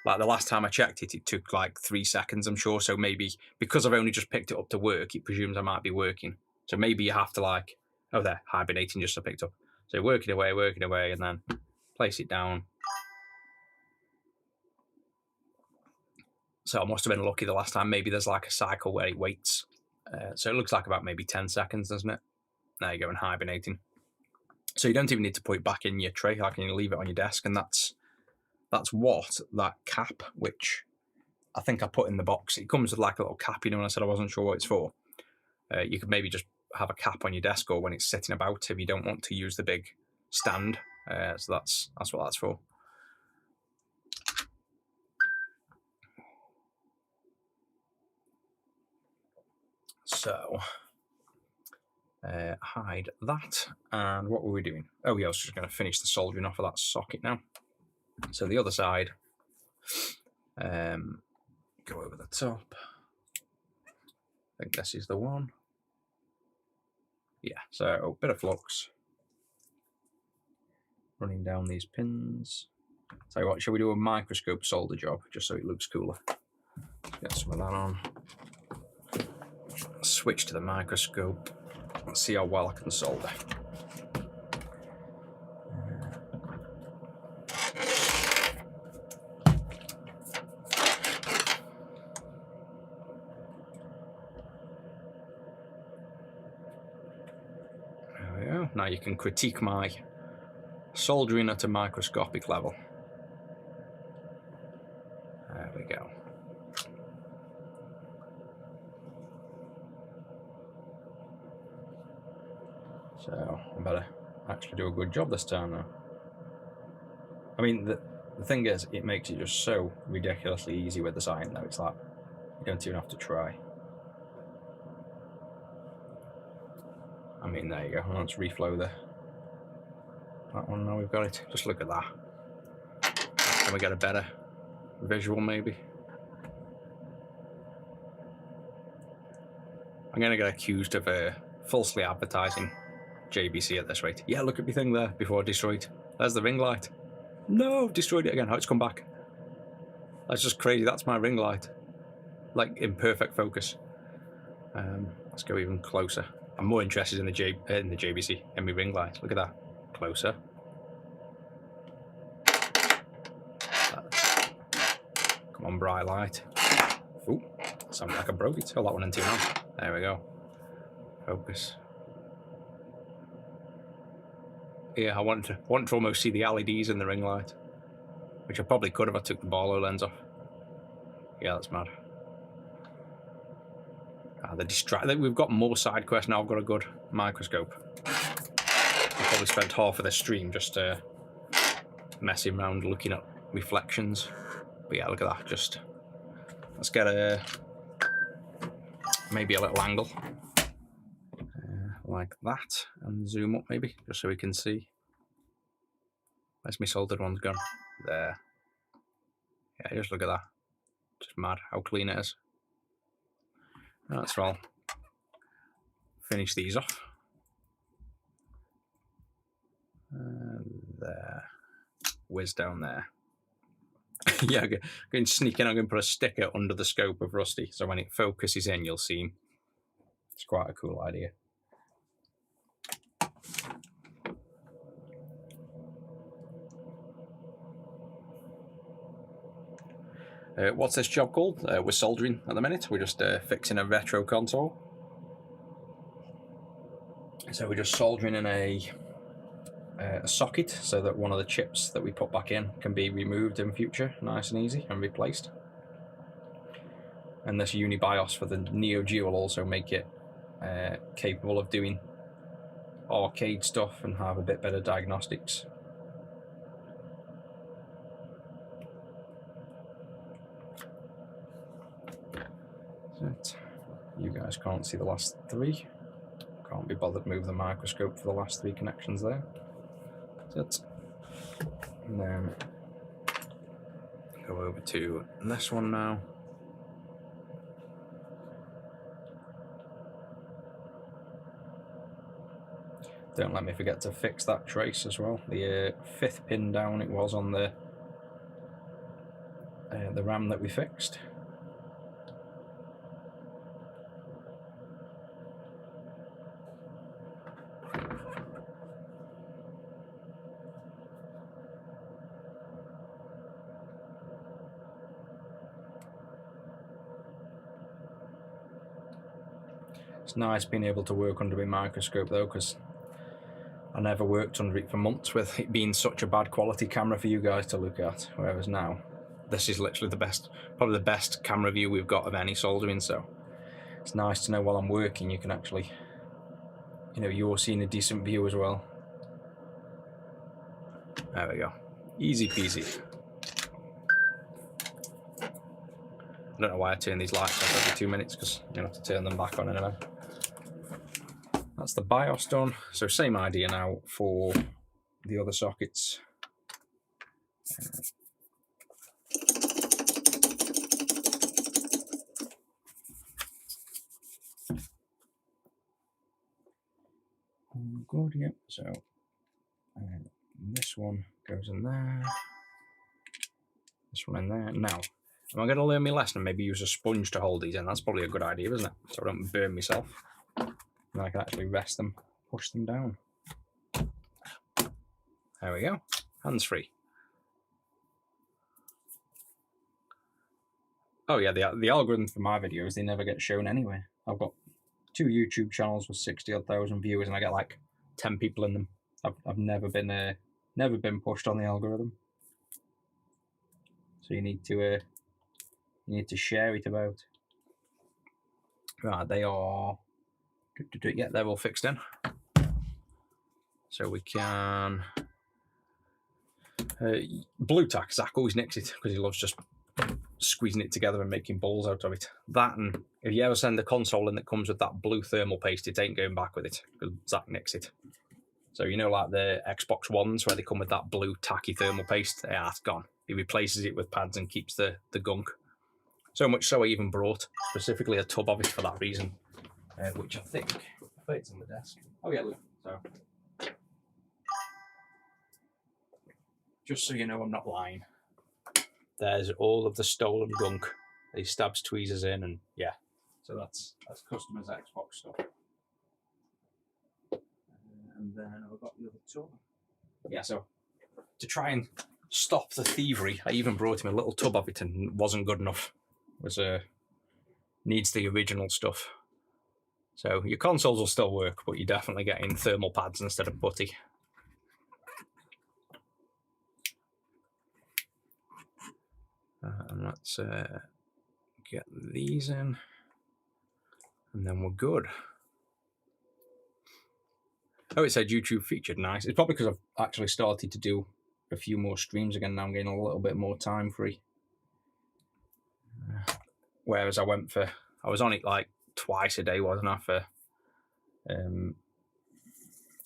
Like the last time I checked it, it took like 3 seconds, I'm sure. So maybe because I've only just picked it up to work, it presumes I might be working. So maybe you have to like, oh there, hibernating just so picked up. So working away, and then place it down. So I must have been lucky the last time. Maybe there's like a cycle where it waits. So it looks like about maybe 10 seconds, doesn't it? There you go, and hibernating. So you don't even need to put it back in your tray. Like, you can leave it on your desk, and that's what that cap, which I think I put in the box. It comes with like a little cap, and I said I wasn't sure what it's for. You could maybe just have a cap on your desk or when it's sitting about if you don't want to use the big stand. So that's what that's for. So hide that. And what were we doing? Oh yeah, I was just going to finish the soldering off of that socket now. So the other side, go over the top. I think this is the one. Yeah, so a bit of flux running down these pins. Tell you what, shall we do a microscope solder job just so it looks cooler? Get some of that on. Switch to the microscope and see how well I can solder. There we go. Now you can critique my soldering at a microscopic level. There we go. So I better actually do a good job this time now. I mean, the thing is, it makes it just so ridiculously easy with this iron though. It's like, you don't even have to try. I mean, there you go. Let's reflow that one. Now we've got it. Just look at that. Can we get a better visual maybe? I'm going to get accused of falsely advertising JBC at this rate. Yeah, look at my thing there before I destroyed. There's the ring light. No, destroyed it again. How it's come back. That's just crazy. That's my ring light. Like in perfect focus. Let's go even closer. I'm more interested in the JBC and my ring light. Look at that. Closer. Come on, bright light. Ooh, sounded like I broke it. Oh, that one in two now. There we go. Focus. Yeah, I want to almost see the LEDs in the ring light, which I probably could have. I took the Barlow lens off. Yeah, that's mad. The distract. We've got more side quests now. I've got a good microscope. I probably spent half of the stream just messing around looking at reflections. But yeah, look at that. Just let's get maybe a little angle like that, and zoom up maybe just so we can see. Where's my soldered ones gone? There. Yeah, just look at that. Just mad how clean it is. That's all. Finish these off. There. Whiz down there. Yeah, going sneaking. I'm going to put a sticker under the scope of Rusty, so when it focuses in, you'll see him. It's quite a cool idea. What's this job called? We're soldering at the minute. We're just fixing a retro console. So we're just soldering in a socket so that one of the chips that we put back in can be removed in future, nice and easy, and replaced. And this UniBIOS for the Neo Geo will also make it capable of doing arcade stuff and have a bit better diagnostics. You guys can't see the last three. Can't be bothered to move the microscope for the last three connections there. That's it. And then go over to this one now. Don't let me forget to fix that trace as well. The fifth pin down it was on the RAM that we fixed. It's nice being able to work under a microscope though, because I never worked under it for months with it being such a bad quality camera for you guys to look at, whereas now this is literally the best, probably the best camera view we've got of any soldering, so it's nice to know while I'm working you can actually, you know, you're seeing a decent view as well. There we go. Easy peasy. I don't know why I turn these lights off every 2 minutes, because you have to turn them back on anyway. That's the BIOS done. So same idea now for the other sockets. Good, yep. So this one goes in there. This one in there. Now, am I going to learn my lesson and maybe use a sponge to hold these in? That's probably a good idea, isn't it? So I don't burn myself. And I can actually rest them, push them down. There we go. Hands free. Oh yeah, the algorithm for my videos, they never get shown anyway. I've got 2 YouTube channels with 60,000 viewers, and I get like 10 people in them. I've never been pushed on the algorithm. So you need to share it about. Right, they are. Yeah, they're all fixed in. So we can blue tack. Zach always nicks it because he loves just squeezing it together and making balls out of it. That, and if you ever send the console in that comes with that blue thermal paste, it ain't going back with it because Zach nicks it. So you know, like the Xbox Ones where they come with that blue tacky thermal paste, yeah, that's gone. He replaces it with pads and keeps the gunk. So much so I even brought specifically a tub of it for that reason, which I think it's on the desk. Oh yeah, look. So just so you know, I'm not lying. There's all of the stolen gunk. He stabs tweezers in, and yeah. So that's customers' Xbox stuff. And then I've got the other tub. Yeah, so to try and stop the thievery, I even brought him a little tub of it, and it wasn't good enough. It was needs the original stuff. So your consoles will still work, but you're definitely getting thermal pads instead of putty. And let's get these in, and then we're good. Oh, it said YouTube featured. Nice. It's probably because I've actually started to do a few more streams again. Now I'm getting a little bit more time free. Whereas I was on it like twice a day, wasn't I, for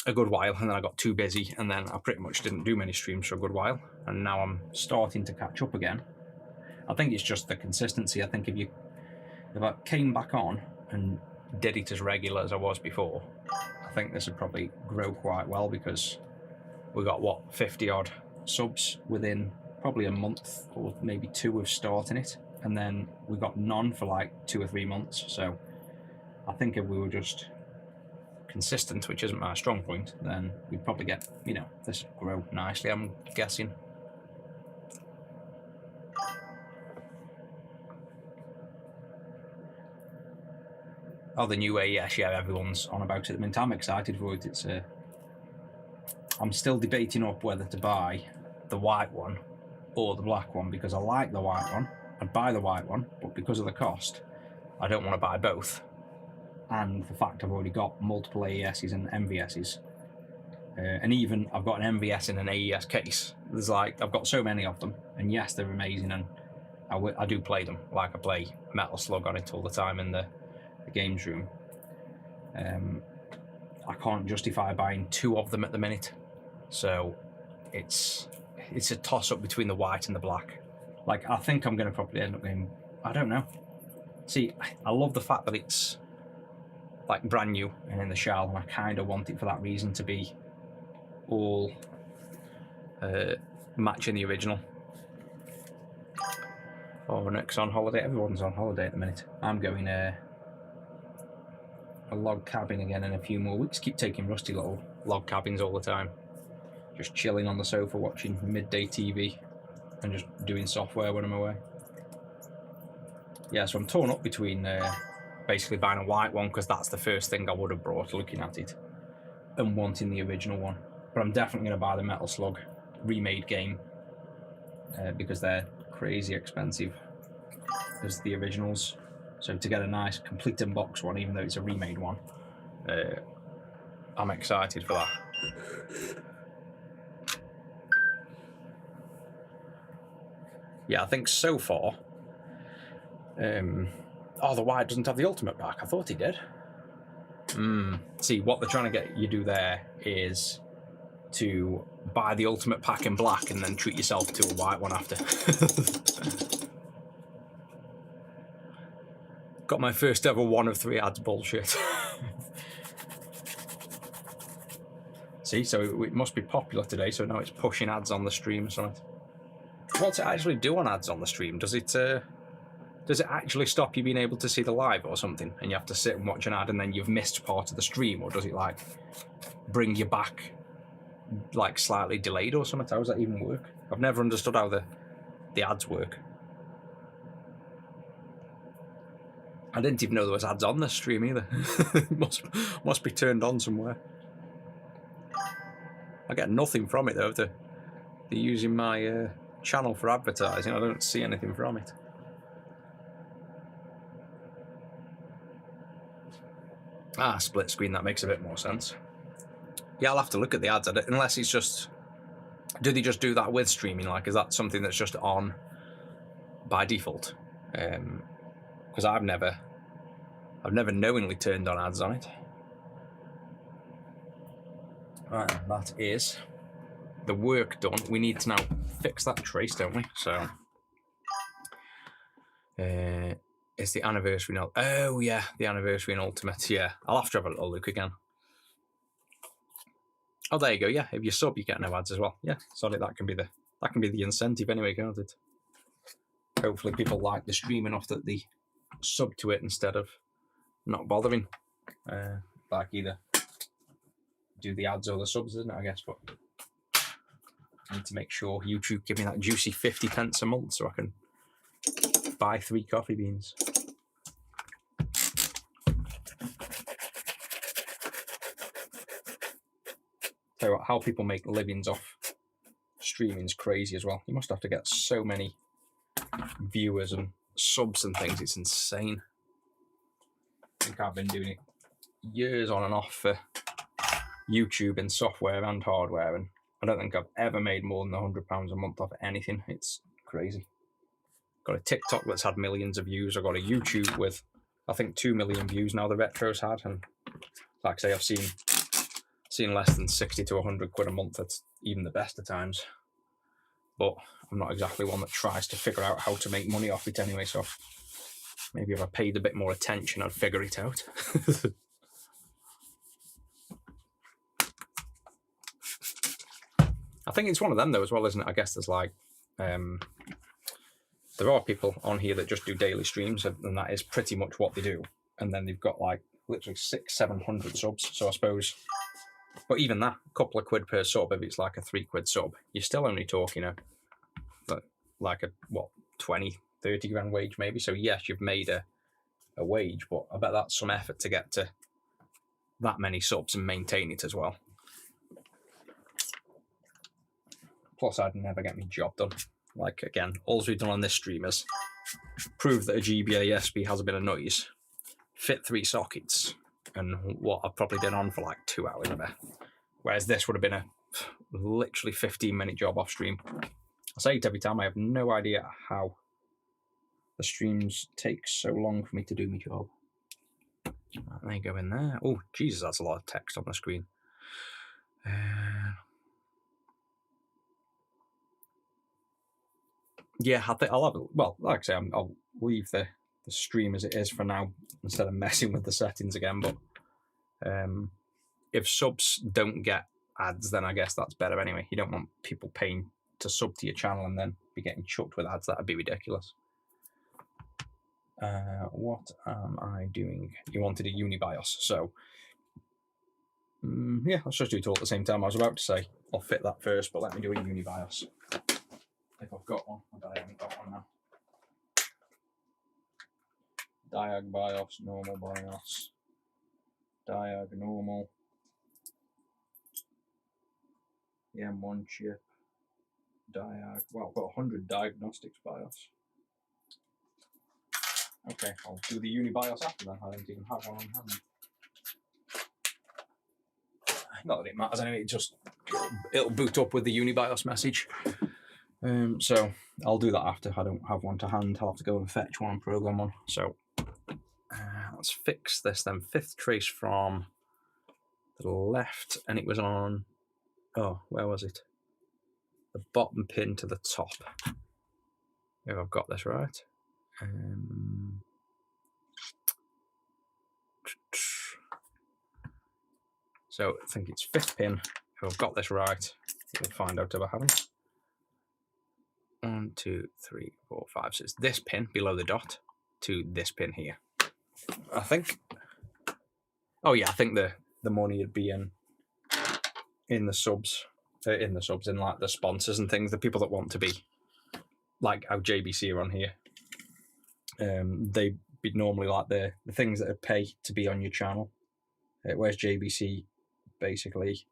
a good while, and then I got too busy, and then I pretty much didn't do many streams for a good while, and now I'm starting to catch up again. I think it's just the consistency. I think if I came back on and did it as regular as I was before, I think this would probably grow quite well, because we got, what, 50 odd subs within probably a month or maybe 2 of starting it, and then we got none for like 2 or 3 months. So I think if we were just consistent, which isn't my strong point, then we'd probably get, this would grow nicely, I'm guessing. Oh, the new AES, yeah, everyone's on about it. I mean, I'm excited for it. I'm still debating up whether to buy the white one or the black one, because I like the white one. I'd buy the white one, but because of the cost, I don't want to buy both. And the fact I've already got multiple AESs and MVSs, and even I've got an MVS in an AES case. There's like, I've got so many of them, and yes, they're amazing, and I do play them. Like, I play Metal Slug on it all the time in the games room. I can't justify buying 2 of them at the minute, so it's a toss-up between the white and the black. Like, I think I'm going to probably end up going, I don't know. See, I love the fact that it's like brand new and in the shell, and I kind of want it for that reason, to be all matching the original. Oh, Nick's on holiday. Everyone's on holiday at the minute. I'm going a log cabin again in a few more weeks. Keep taking Rusty little log cabins all the time. Just chilling on the sofa watching midday TV and just doing software when I'm away. Yeah, so I'm torn up between basically buying a white one, because that's the first thing I would have brought looking at it, and wanting the original one. But I'm definitely going to buy the Metal Slug remade game, because they're crazy expensive as the originals. So to get a nice complete in-box one, even though it's a remade one, I'm excited for that. Yeah, I think so far. Oh, the white doesn't have the ultimate pack. I thought he did. See, what they're trying to get you do there is to buy the ultimate pack in black and then treat yourself to a white one after. Got my first ever 1 of 3 ads bullshit. See, so it must be popular today, so now it's pushing ads on the stream or something. What's it actually do on ads on the stream? Does it actually stop you being able to see the live or something, and you have to sit and watch an ad and then you've missed part of the stream, or does it like bring you back like slightly delayed or something? How does that even work? I've never understood how the ads work. I didn't even know there was ads on this stream either. must be turned on somewhere. I get nothing from it though. They're using my channel for advertising. I don't see anything from it. Ah, split screen, that makes a bit more sense. Yeah, I'll have to look at the ads, unless it's just... Do they just do that with streaming? Like, is that something that's just on by default? Because I've never knowingly turned on ads on it. Right, that is the work done. We need to now fix that trace, don't we? So, it's the anniversary note. Oh yeah, the anniversary and ultimate. Yeah, I'll have to have a little look again. Oh, there you go. Yeah, if you sub, you get no ads as well. Yeah, sorry, that can be the incentive anyway, can't it? Hopefully, people like the stream enough that they sub to it instead of not bothering. Like either do the ads or the subs, isn't it? I guess, but I need to make sure YouTube give me that juicy 50p a month so I can buy 3 coffee beans. Tell you what, how people make livings off streaming is crazy as well. You must have to get so many viewers and subs and things. It's insane. I think I've been doing it years on and off for YouTube in software and hardware, and I don't think I've ever made more than £100 a month off anything. It's crazy. Got a TikTok that's had millions of views. I've got a YouTube with, I think, 2 million views now the Retro's had, and like I say, I've seen less than 60 to 100 quid a month. That's even the best of times. But I'm not exactly one that tries to figure out how to make money off it anyway, so maybe if I paid a bit more attention, I'd figure it out. I think it's one of them though as well, isn't it? I guess there's like, there are people on here that just do daily streams, and that is pretty much what they do. And then they've got like literally 600-700 subs. So I suppose, but even that, a couple of quid per sub, if it's like a £3 sub, you're still only talking like a what, 20-30 grand wage maybe. So yes, you've made a wage, but I bet that's some effort to get to that many subs and maintain it as well. Plus, I'd never get my job done. Like, again, all we've done on this stream is prove that a GBA SP has a bit of noise, fit 3 sockets, and what I've probably been on for like 2 hours of it. Whereas this would have been a literally 15-minute job off stream. I say it every time, I have no idea how the streams take so long for me to do my job. There you go in there. Oh, Jesus, that's a lot of text on the screen. Yeah, I think I'll have it. Well, like I say, I'll leave the stream as it is for now instead of messing with the settings again. But if subs don't get ads, then I guess that's better anyway. You don't want people paying to sub to your channel and then be getting chucked with ads. That'd be ridiculous. What am I doing? You wanted a Unibios, so yeah, let's just do it all at the same time. I was about to say I'll fit that first, but let me do a Unibios. If I've got one, I bet I haven't got one now. Diag BIOS, normal BIOS, diag normal, the M1 chip, diag. Well, I've got 100 diagnostics BIOS. Okay, I'll do the Unibios after then. I don't even have one on hand. Not that it matters anyway. It'll boot up with the Unibios message. So I'll do that after. I don't have one to hand. I'll have to go and fetch one and program one. So let's fix this then. 5th trace from the left, and it was on, oh, where was it? The bottom pin to the top. If I've got this right. So I think it's 5th pin. If I've got this right, we'll find out if I haven't. 1, 2, 3, 4, 5. So it's this pin below the dot to this pin here. I think. Oh yeah, I think the money would be in the subs, in like the sponsors and things, the people that want to be like how JBC are on here. They'd be normally like the things that would pay to be on your channel. Whereas JBC basically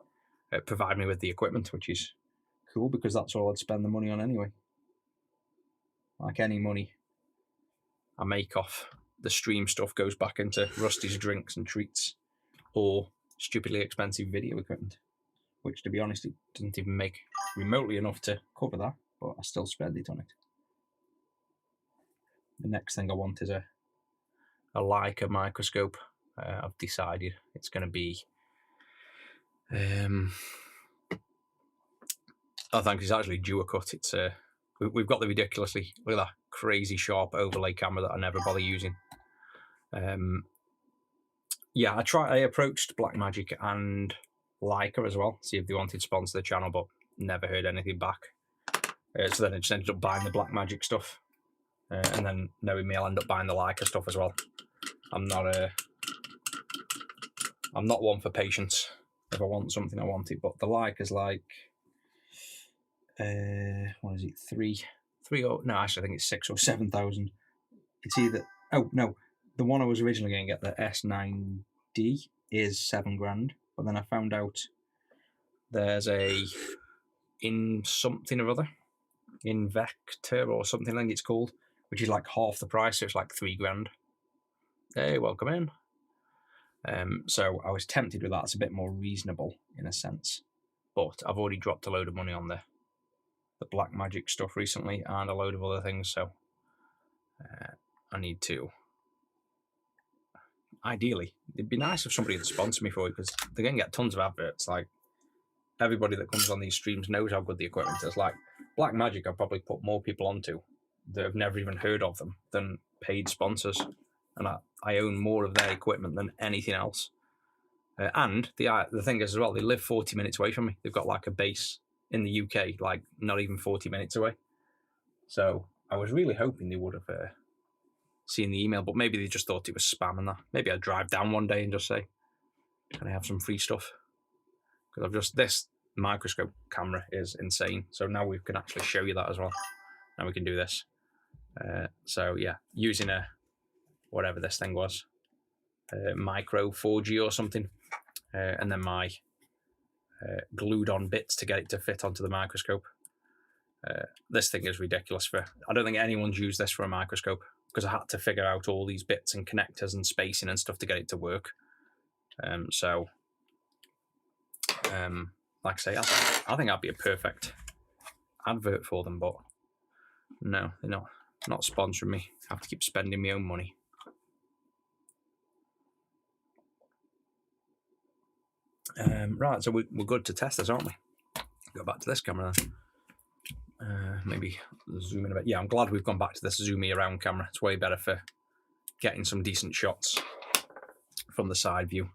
provide me with the equipment, which is cool because that's all I'd spend the money on anyway. Like any money I make off the stream stuff goes back into Rusty's drinks and treats or stupidly expensive video equipment, which to be honest, it doesn't even make remotely enough to cover that, but I still spend it on it. The next thing I want is a Leica microscope. I've decided it's going to be I think it's actually Duocut. It's we've got the ridiculously, look at that crazy sharp overlay camera that I never bother using. Yeah, I approached Blackmagic and Leica as well, see if they wanted to sponsor the channel, but never heard anything back. So then I just ended up buying the Blackmagic stuff, and then knowing me, I'll end up buying the Leica stuff as well. I'm not one for patience. If I want something, I want it. But the Leica's like, what is it? No, actually, I think it's 6,000 or 7,000. It's either, oh no, the one I was originally going to get, the S9D, is 7 grand. But then I found out there's in something or other. Invector or something, I think it's called, which is like half the price, so it's like $3,000. Hey, welcome in. So I was tempted with that. It's a bit more reasonable in a sense, but I've already dropped a load of money on the black magic stuff recently and a load of other things, so I need to. Ideally, it'd be nice if somebody would sponsor me for it, because they're going to get tons of adverts. Like, everybody that comes on these streams knows how good the equipment is. Like, Black Magic, I've probably put more people onto that have never even heard of them than paid sponsors. And I own more of their equipment than anything else. And the thing is as well, they live 40 minutes away from me. They've got like a base in the UK, like not even 40 minutes away. So I was really hoping they would have seen the email, but maybe they just thought it was spam and that. Maybe I'd drive down one day and just say, can I have some free stuff? Because this microscope camera is insane. So now we can actually show you that as well. Now we can do this. So yeah, using whatever this thing was, micro 4G or something, and then my glued on bits to get it to fit onto the microscope. This thing is ridiculous. I don't think anyone's used this for a microscope, because I had to figure out all these bits and connectors and spacing and stuff to get it to work. Like I say, I think that'd be a perfect advert for them, but no, they're not sponsoring me. I have to keep spending my own money. Right, so we're good to test this, aren't we? Go back to this camera then. Maybe zoom in a bit. Yeah, I'm glad we've gone back to this zoomy around camera. It's way better for getting some decent shots from the side view.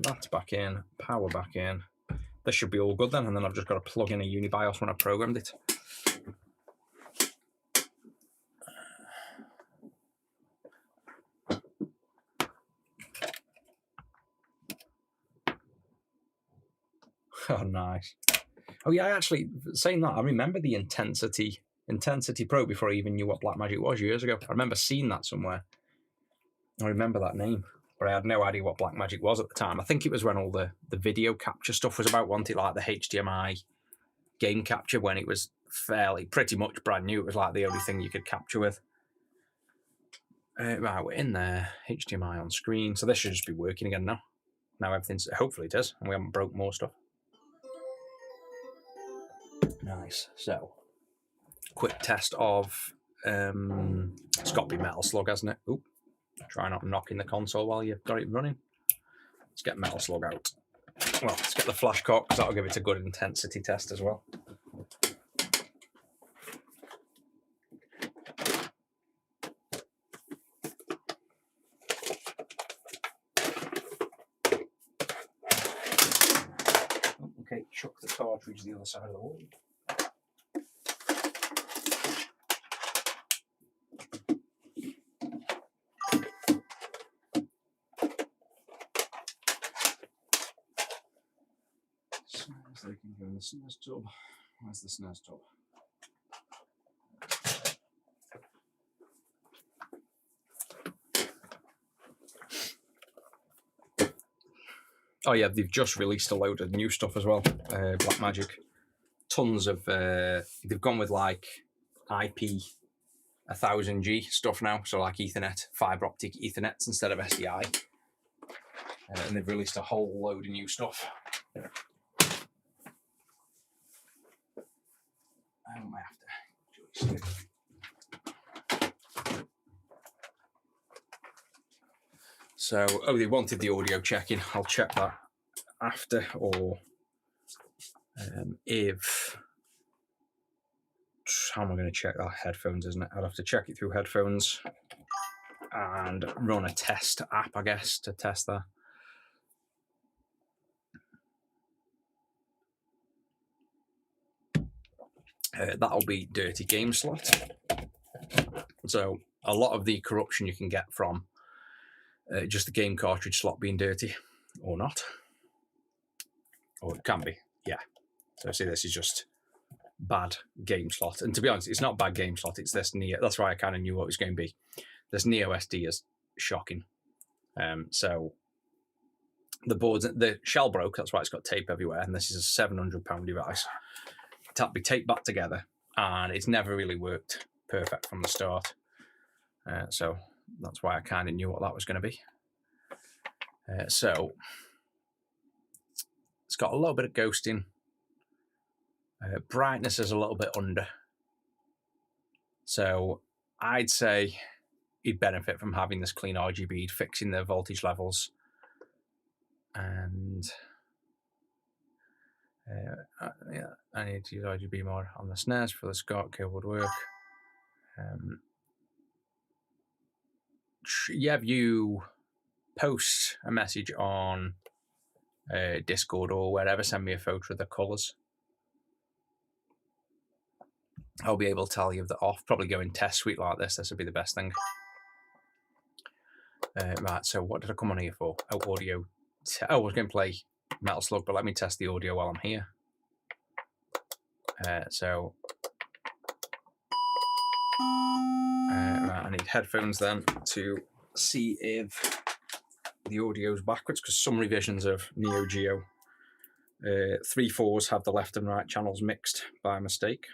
That's back in, power back in. This should be all good then, and then I've just got to plug in a UniBIOS when I programmed it. Oh, nice. Oh yeah, actually, saying that, I remember the Intensity Pro before I even knew what Blackmagic was years ago. I remember seeing that somewhere. I remember that name, but I had no idea what Blackmagic was at the time. I think it was when all the video capture stuff was about, wasn't it? Like the HDMI game capture, when it was pretty much brand new. It was like the only thing you could capture with. Right, we're in there. HDMI on screen. So this should just be working again now. Now everything's, hopefully it is, and we haven't broke more stuff. Nice. So, quick test of, it's got to be Metal Slug, hasn't it? Oop. Try not knocking the console while you've got it running. Let's get Metal Slug out. Well, let's get the flash cart, because that'll give it a good intensity test as well. Okay, chuck the cartridge the other side of the wall. They can go in the snares tub. Where's the snares tub? Oh yeah, they've just released a load of new stuff as well. Blackmagic, tons of. They've gone with like IP 1000G stuff now, so like Ethernet, fiber optic Ethernets instead of SDI, and they've released a whole load of new stuff. I might have to joystick. So, they wanted the audio checking. I'll check that after, or if. How am I going to check that? Headphones, isn't it? I'd have to check it through headphones and run a test app, I guess, to test that. That'll be dirty game slot. So a lot of the corruption you can get from just the game cartridge slot being dirty, or not, or it can be, yeah. So see, this is just bad game slot, and to be honest, it's not bad game slot. It's this Neo. That's why I kind of knew what it was going to be. This Neo SD is shocking. So the shell broke, that's why it's got tape everywhere, and this is a £700 device. It had to be taped back together, and it's never really worked perfect from the start. So that's why I kind of knew what that was going to be. So it's got a little bit of ghosting. Brightness is a little bit under. So I'd say you'd benefit from having this clean RGB, fixing the voltage levels. And yeah, I need to use RGB more on the snares for the SCART cable would work. Yeah, if you post a message on Discord or wherever, send me a photo of the colours. I'll be able to tell you if they're off. Probably go in test suite like this. This would be the best thing. Right, so what did I come on here for? Oh, audio. I was going to play Metal Slug, but let me test the audio while I'm here. Right, I need headphones then to see if the audio is backwards, because some revisions of Neo Geo 3.4s have the left and right channels mixed by mistake.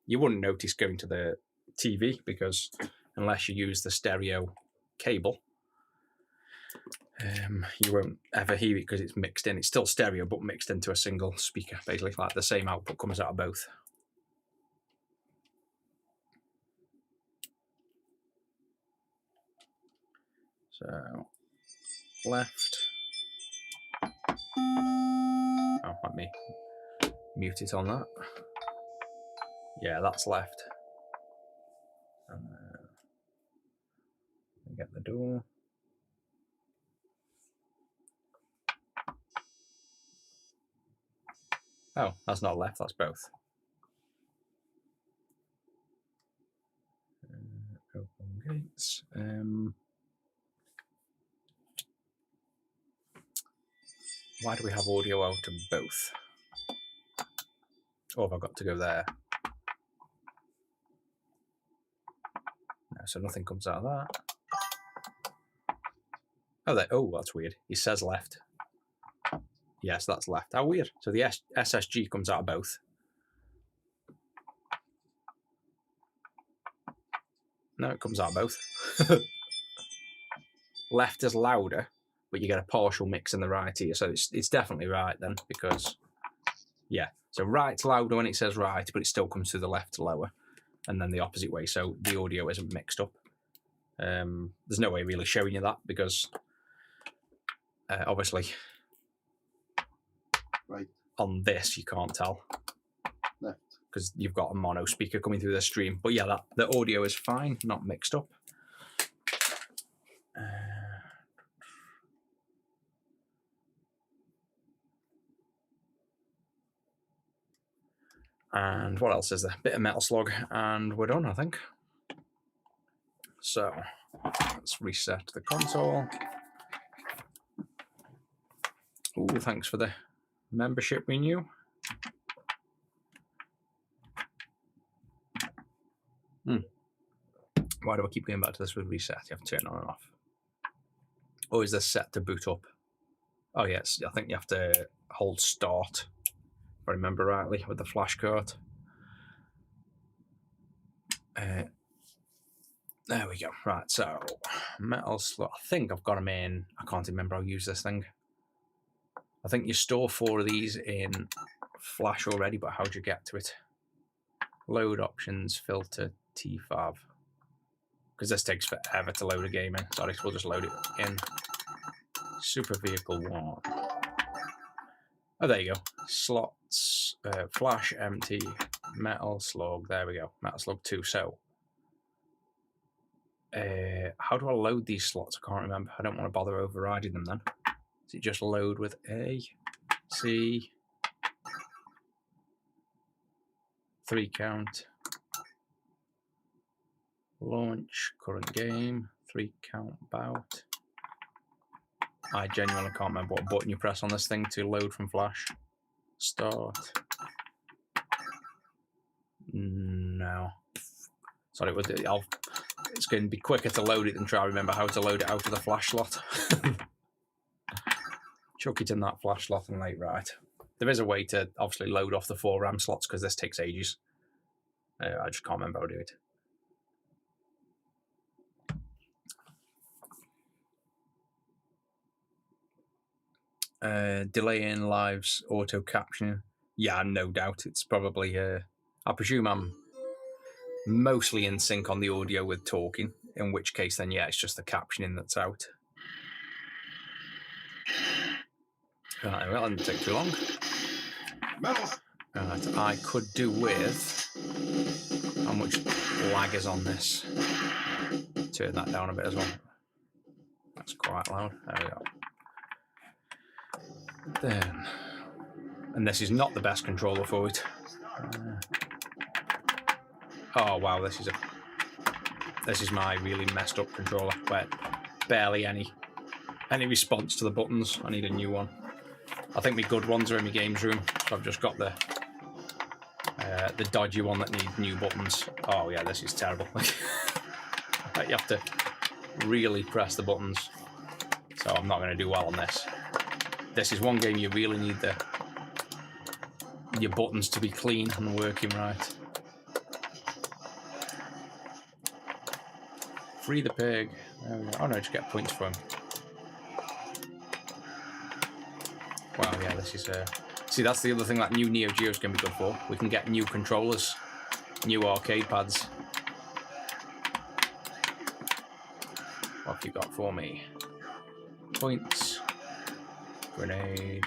You wouldn't notice going to the TV because unless you use the stereo cable, you won't ever hear it because it's mixed in. It's still stereo, but mixed into a single speaker, basically, like the same output comes out of both. So, left. Oh, let me mute it on that. Yeah, that's left. And get the door. Oh, that's not left, that's both. Open gates. Why do we have audio out of both? Or have I got to go there? No, so nothing comes out of that. Oh, that's weird. He says left. Yes, that's left. How weird. So the SSG comes out of both. No, it comes out of both. Left is louder, but you get a partial mix in the right ear. So it's definitely right then, because, yeah. So right's louder when it says right, but it still comes through the left lower, and then the opposite way. So the audio isn't mixed up. There's no way really showing you that because obviously right on this you can't tell because you've got a mono speaker coming through the stream. But yeah, the audio is fine, not mixed up. And what else is there? Bit of Metal Slug and we're done, I think. So let's reset the console. Oh, thanks for the membership renew. Why do I keep going back to this with reset? You have to turn it on and off. Or is this set to boot up? Oh yes, I think you have to hold start, if I remember rightly, with the flash card. There we go. Right, so Metal Slug. I think I've got them in. I can't remember how to use this thing. I think you store 4 of these in Flash already, but how do you get to it? Load options, filter, T5. Because this takes forever to load a game in. Sorry, we'll just load it in. Super Vehicle 1. Oh, there you go. Slots, Flash, empty, Metal Slug. There we go. Metal Slug 2. So, how do I load these slots? I can't remember. I don't want to bother overriding them then. Does it just load with A, C, 3 count, launch, current game, 3 count bout. I genuinely can't remember what button you press on this thing to load from Flash. Start. No. Sorry, it's going to be quicker to load it than try to remember how to load it out of the Flash slot. chuck it in that flash slot and late right. There is a way to obviously load off the 4 RAM slots because this takes ages. I just can't remember how to do it. Delaying lives, auto captioning. Yeah, no doubt. It's probably, I presume I'm mostly in sync on the audio with talking, in which case then, yeah, it's just the captioning that's out. Right, well, it didn't take too long. Right, I could do with how much lag is on this. Turn that down a bit as well. That's quite loud. There we go. Then, and this is not the best controller for it. Oh wow, this is my really messed up controller where barely any response to the buttons. I need a new one. I think my good ones are in my games room, so I've just got the dodgy one that needs new buttons. Oh yeah, this is terrible. You have to really press the buttons, so I'm not going to do well on this. This is one game you really need your buttons to be clean and working right. Free the pig. There we go. Oh no, just get points for him. Wow, yeah, this is see, that's the other thing that new Neo Geos can be good for. We can get new controllers, new arcade pads. What have you got for me? Points. Grenade.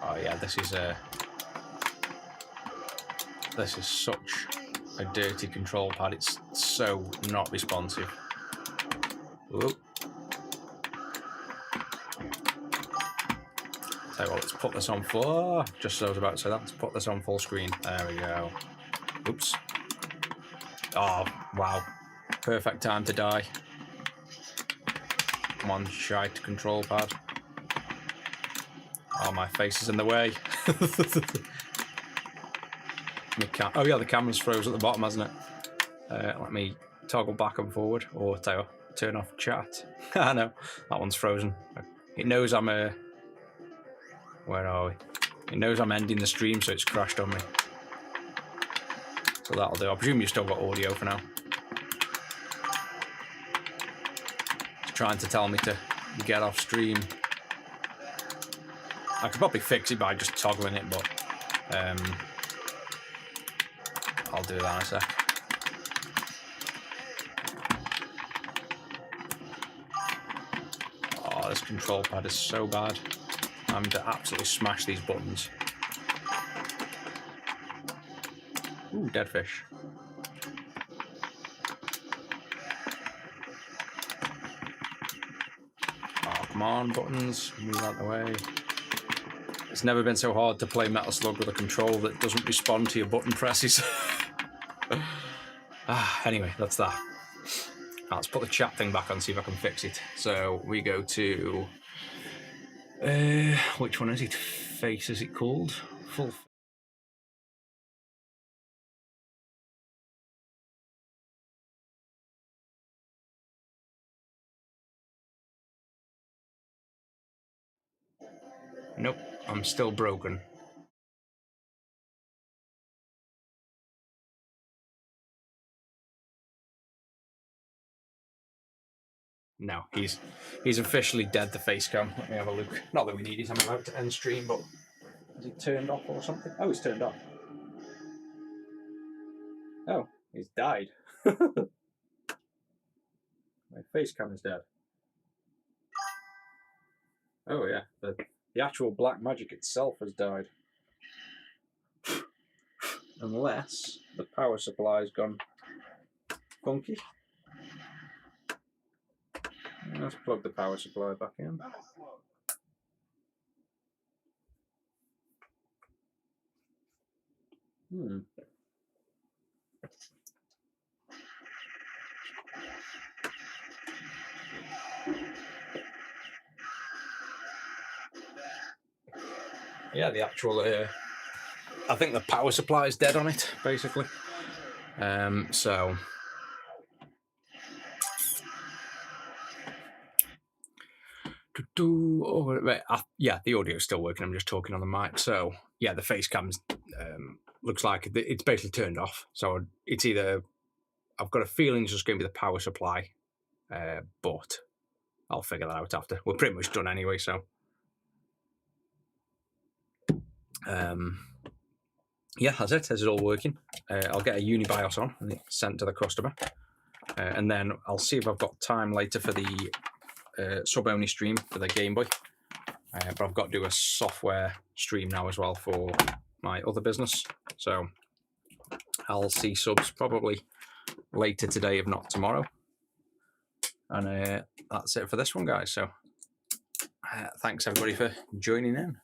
Oh yeah, this is such a dirty control pad. It's so not responsive. Ooh. Tell you what, let's put this on full. Just as I was about to say that, let's put this on full screen. There we go. Oops. Oh, wow. Perfect time to die. Come on, shite control pad. Oh, my face is in the way. Oh yeah, the camera's froze at the bottom, hasn't it? Let me toggle back and forward, or turn off chat. I know, that one's frozen. It knows I'm where are we? It knows I'm ending the stream, so it's crashed on me. So that'll do. I presume you've still got audio for now. It's trying to tell me to get off stream. I could probably fix it by just toggling it, but I'll do that in a sec. Oh, this control pad is so bad. I'm to absolutely smash these buttons. Ooh, dead fish. Oh, come on, buttons. Move out of the way. It's never been so hard to play Metal Slug with a control that doesn't respond to your button presses. Anyway, that's that. Let's put the chat thing back on, see if I can fix it. So we go to... which one is it? Face, is it called? Full. Nope, I'm still broken. No, he's officially dead, the face cam. Let me have a look. Not that we need it, I'm about to end stream, but is it turned off or something? Oh, it's turned off. Oh, he's died. My face cam is dead. Oh yeah, the actual black magic itself has died. Unless the power supply's gone funky. Let's plug the power supply back in. Yeah, the actual, I think the power supply is dead on it, basically. So Oh, wait, yeah, the audio is still working. I'm just talking on the mic. So yeah, the face cams looks like it's basically turned off. So it's either, I've got a feeling it's just going to be the power supply, but I'll figure that out after. We're pretty much done anyway. So yeah, that's it. This is all working. I'll get a UniBIOS on and it's sent to the customer, and then I'll see if I've got time later for the sub-only stream for the Game Boy. But I've got to do a software stream now as well for my other business. So I'll see subs probably later today, if not tomorrow. And that's it for this one, guys. So thanks everybody for joining in.